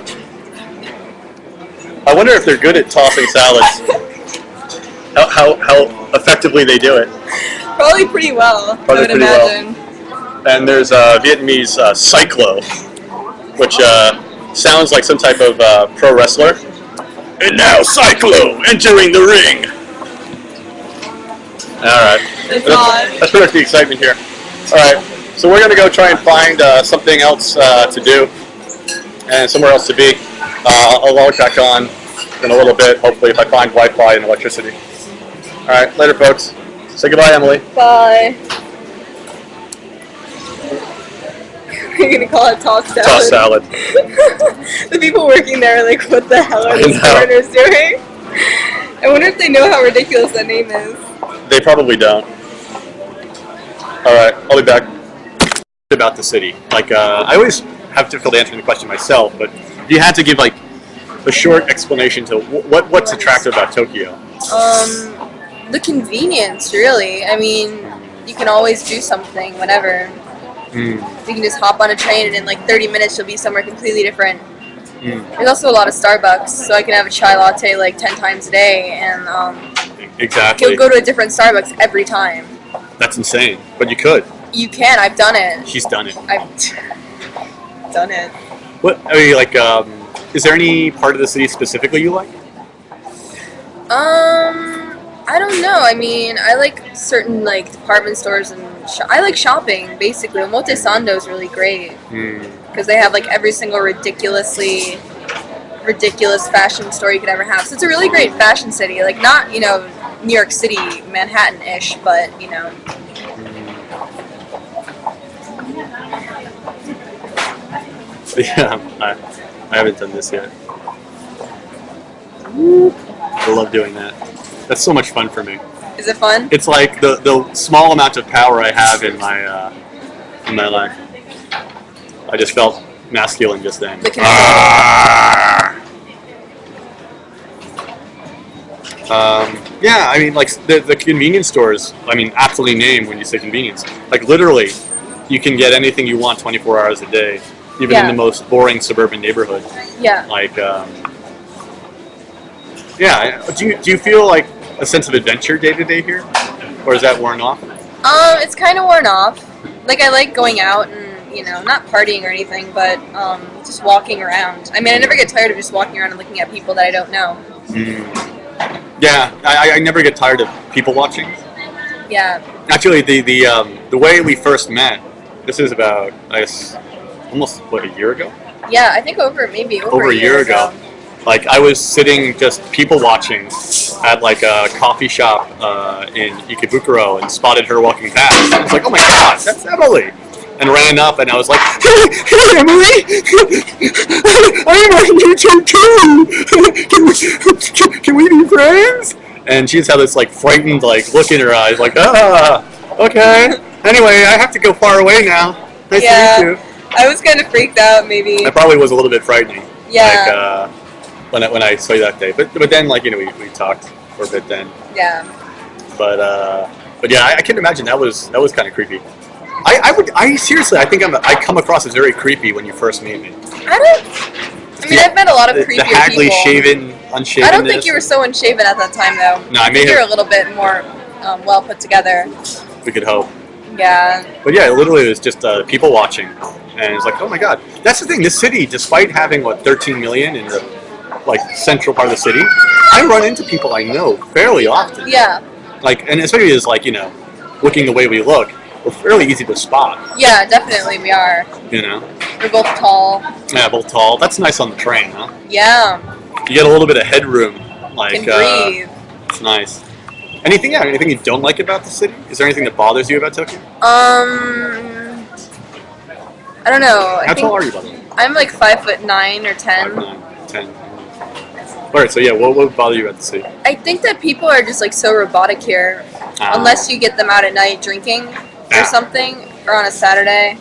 I wonder if they're good at tossing salads. how effectively they do it. Probably pretty well, I would imagine. Well. And there's Vietnamese cyclo, which sounds like some type of pro wrestler. And now Cyclo entering the ring. Alright. That's pretty excitement here. Alright, so we're going to go try and find something else to do and somewhere else to be. I'll log back on in a little bit, hopefully, if I find Wi-Fi and electricity. Alright, later folks. Say goodbye, Emily. Bye. You're going to call it tossed salad? Tossed salad. The people working there are like, what the hell are these foreigners doing? I wonder if they know how ridiculous that name is. They probably don't. Alright, I'll be back. About the city. Like, I always have difficulty answering the question myself, but if you had to give, like, a short explanation to what's attractive about Tokyo? The convenience, really. I mean, you can always do something whenever. You can just hop on a train and in like 30 minutes you'll be somewhere completely different. There's also a lot of Starbucks, so I can have a chai latte like 10 times a day, and Exactly. He'll go to a different Starbucks every time. That's insane. But you could. You can. I've done it. She's done it. I've done it. What? I mean, like, is there any part of the city specifically you like? I don't know. I mean, I like certain like department stores and I like shopping. Basically, Omotesando is really great because they have like every single ridiculous fashion store you could ever have. So it's a really great fashion city. Like not New York City, Manhattan-ish, but Yeah, I haven't done this yet. I love doing that. That's so much fun for me. Is it fun? It's like the small amount of power I have in my life. I just felt masculine just then. Yeah, I mean, like the convenience stores. I mean, aptly named when you say convenience. Like literally, you can get anything you want 24 hours a day, even in the most boring suburban neighborhood. Yeah. Like, yeah. Do you feel like a sense of adventure day to day here, or is that worn off? It's kind of worn off. Like I like going out and not partying or anything, but just walking around. I mean, I never get tired of just walking around and looking at people that I don't know. Yeah, I never get tired of people watching. Yeah. Actually, the way we first met, this is about I guess almost a year ago. Yeah, I think over a year ago. Like I was sitting just people watching at like a coffee shop in Ikebukuro and spotted her walking past. I was like, oh my god, that's Emily! And ran up and I was like, hey Emily! I'm on YouTube too! Can we be friends? And she just had this like frightened like look in her eyes, like okay. Anyway, I have to go far away now. Nice to meet you. I was kind of freaked out, maybe. That probably was a little bit frightening. Yeah. Like, when I saw you that day, but then like we talked for a bit then. Yeah. But yeah, I can imagine that was kind of creepy. I seriously, I think I come across as very creepy when you first meet me. I've met a lot of creepier people. The haggly, shaven, unshaven. I don't think you were so unshaven at that time, though. No, I think you're a little bit more well put together. We could hope. Yeah. But yeah, literally, it was just people watching, and it's like, oh my god, that's the thing. This city, despite having 13 million in the like central part of the city, I run into people I know fairly often. Yeah. Like, and especially as like looking the way we look, we're fairly easy to spot. Yeah, definitely we are. We're both tall. Yeah, both tall. That's nice on the train, huh? Yeah. You get a little bit of headroom. Like, can breathe. It's nice. Anything you don't like about the city? Is there anything that bothers you about Tokyo? I don't know. How tall are you, by the way? I'm like 5'9" or 10. 5'9", 10. Alright, so yeah, what would bother you about the city? I think that people are just like so robotic here. Unless you get them out at night drinking or something, or on a Saturday.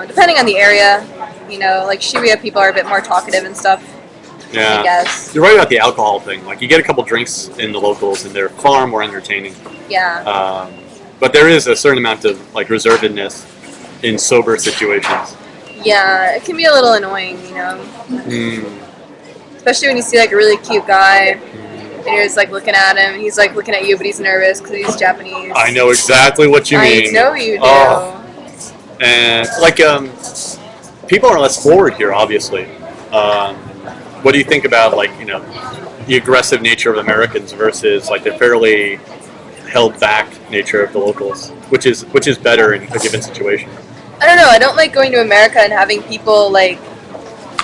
Depending on the area, like Shibuya people are a bit more talkative and stuff. Yeah, I guess. You're right about the alcohol thing. Like, you get a couple drinks in the locals, and they're far more entertaining. Yeah. But there is a certain amount of like reservedness in sober situations. Yeah, it can be a little annoying, Especially when you see like a really cute guy, and you're just like looking at him, and he's like looking at you, but he's nervous because he's Japanese. I know exactly what you mean. I know you do. Oh. And like, people are less forward here, obviously. What do you think about like the aggressive nature of Americans versus like the fairly held back nature of the locals, which is better in a given situation? I don't know. I don't like going to America and having people like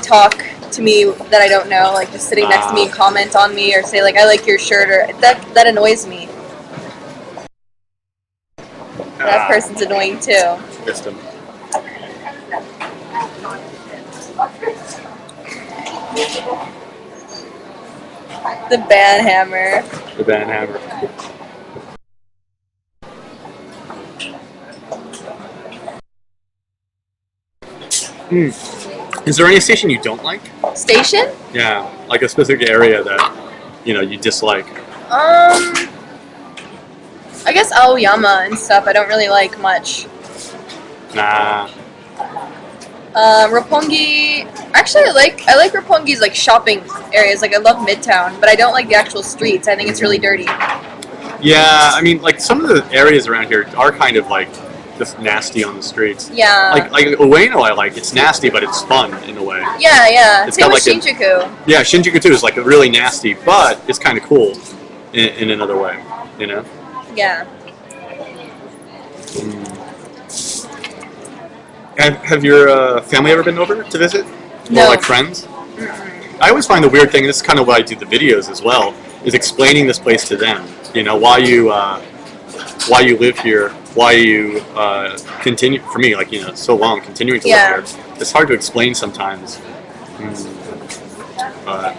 talk to me that I don't know, like just sitting next to me and comment on me or say like I like your shirt, or that annoys me. That person's annoying too. System. The band hammer. The band hammer. Is there any station you don't like? Station? Yeah, like a specific area that you dislike. I guess Aoyama and stuff I don't really like much. Nah. Roppongi. Actually, I like Roppongi's like shopping areas. Like I love Midtown, but I don't like the actual streets. I think it's really dirty. Yeah, I mean, like some of the areas around here are kind of like just nasty on the streets. Yeah. Like Ueno, I like. It's nasty, but it's fun in a way. Yeah, yeah. It's Same got with like Shinjuku. Yeah, Shinjuku too is like really nasty, but it's kind of cool in another way, you know. Yeah. Have your family ever been over to visit? No. Or like friends? I always find the weird thing, this is kind of why I do the videos as well, is explaining this place to them. You know, why you live here, why you continue, for me, like, you know, so long continuing to live here. It's hard to explain sometimes. But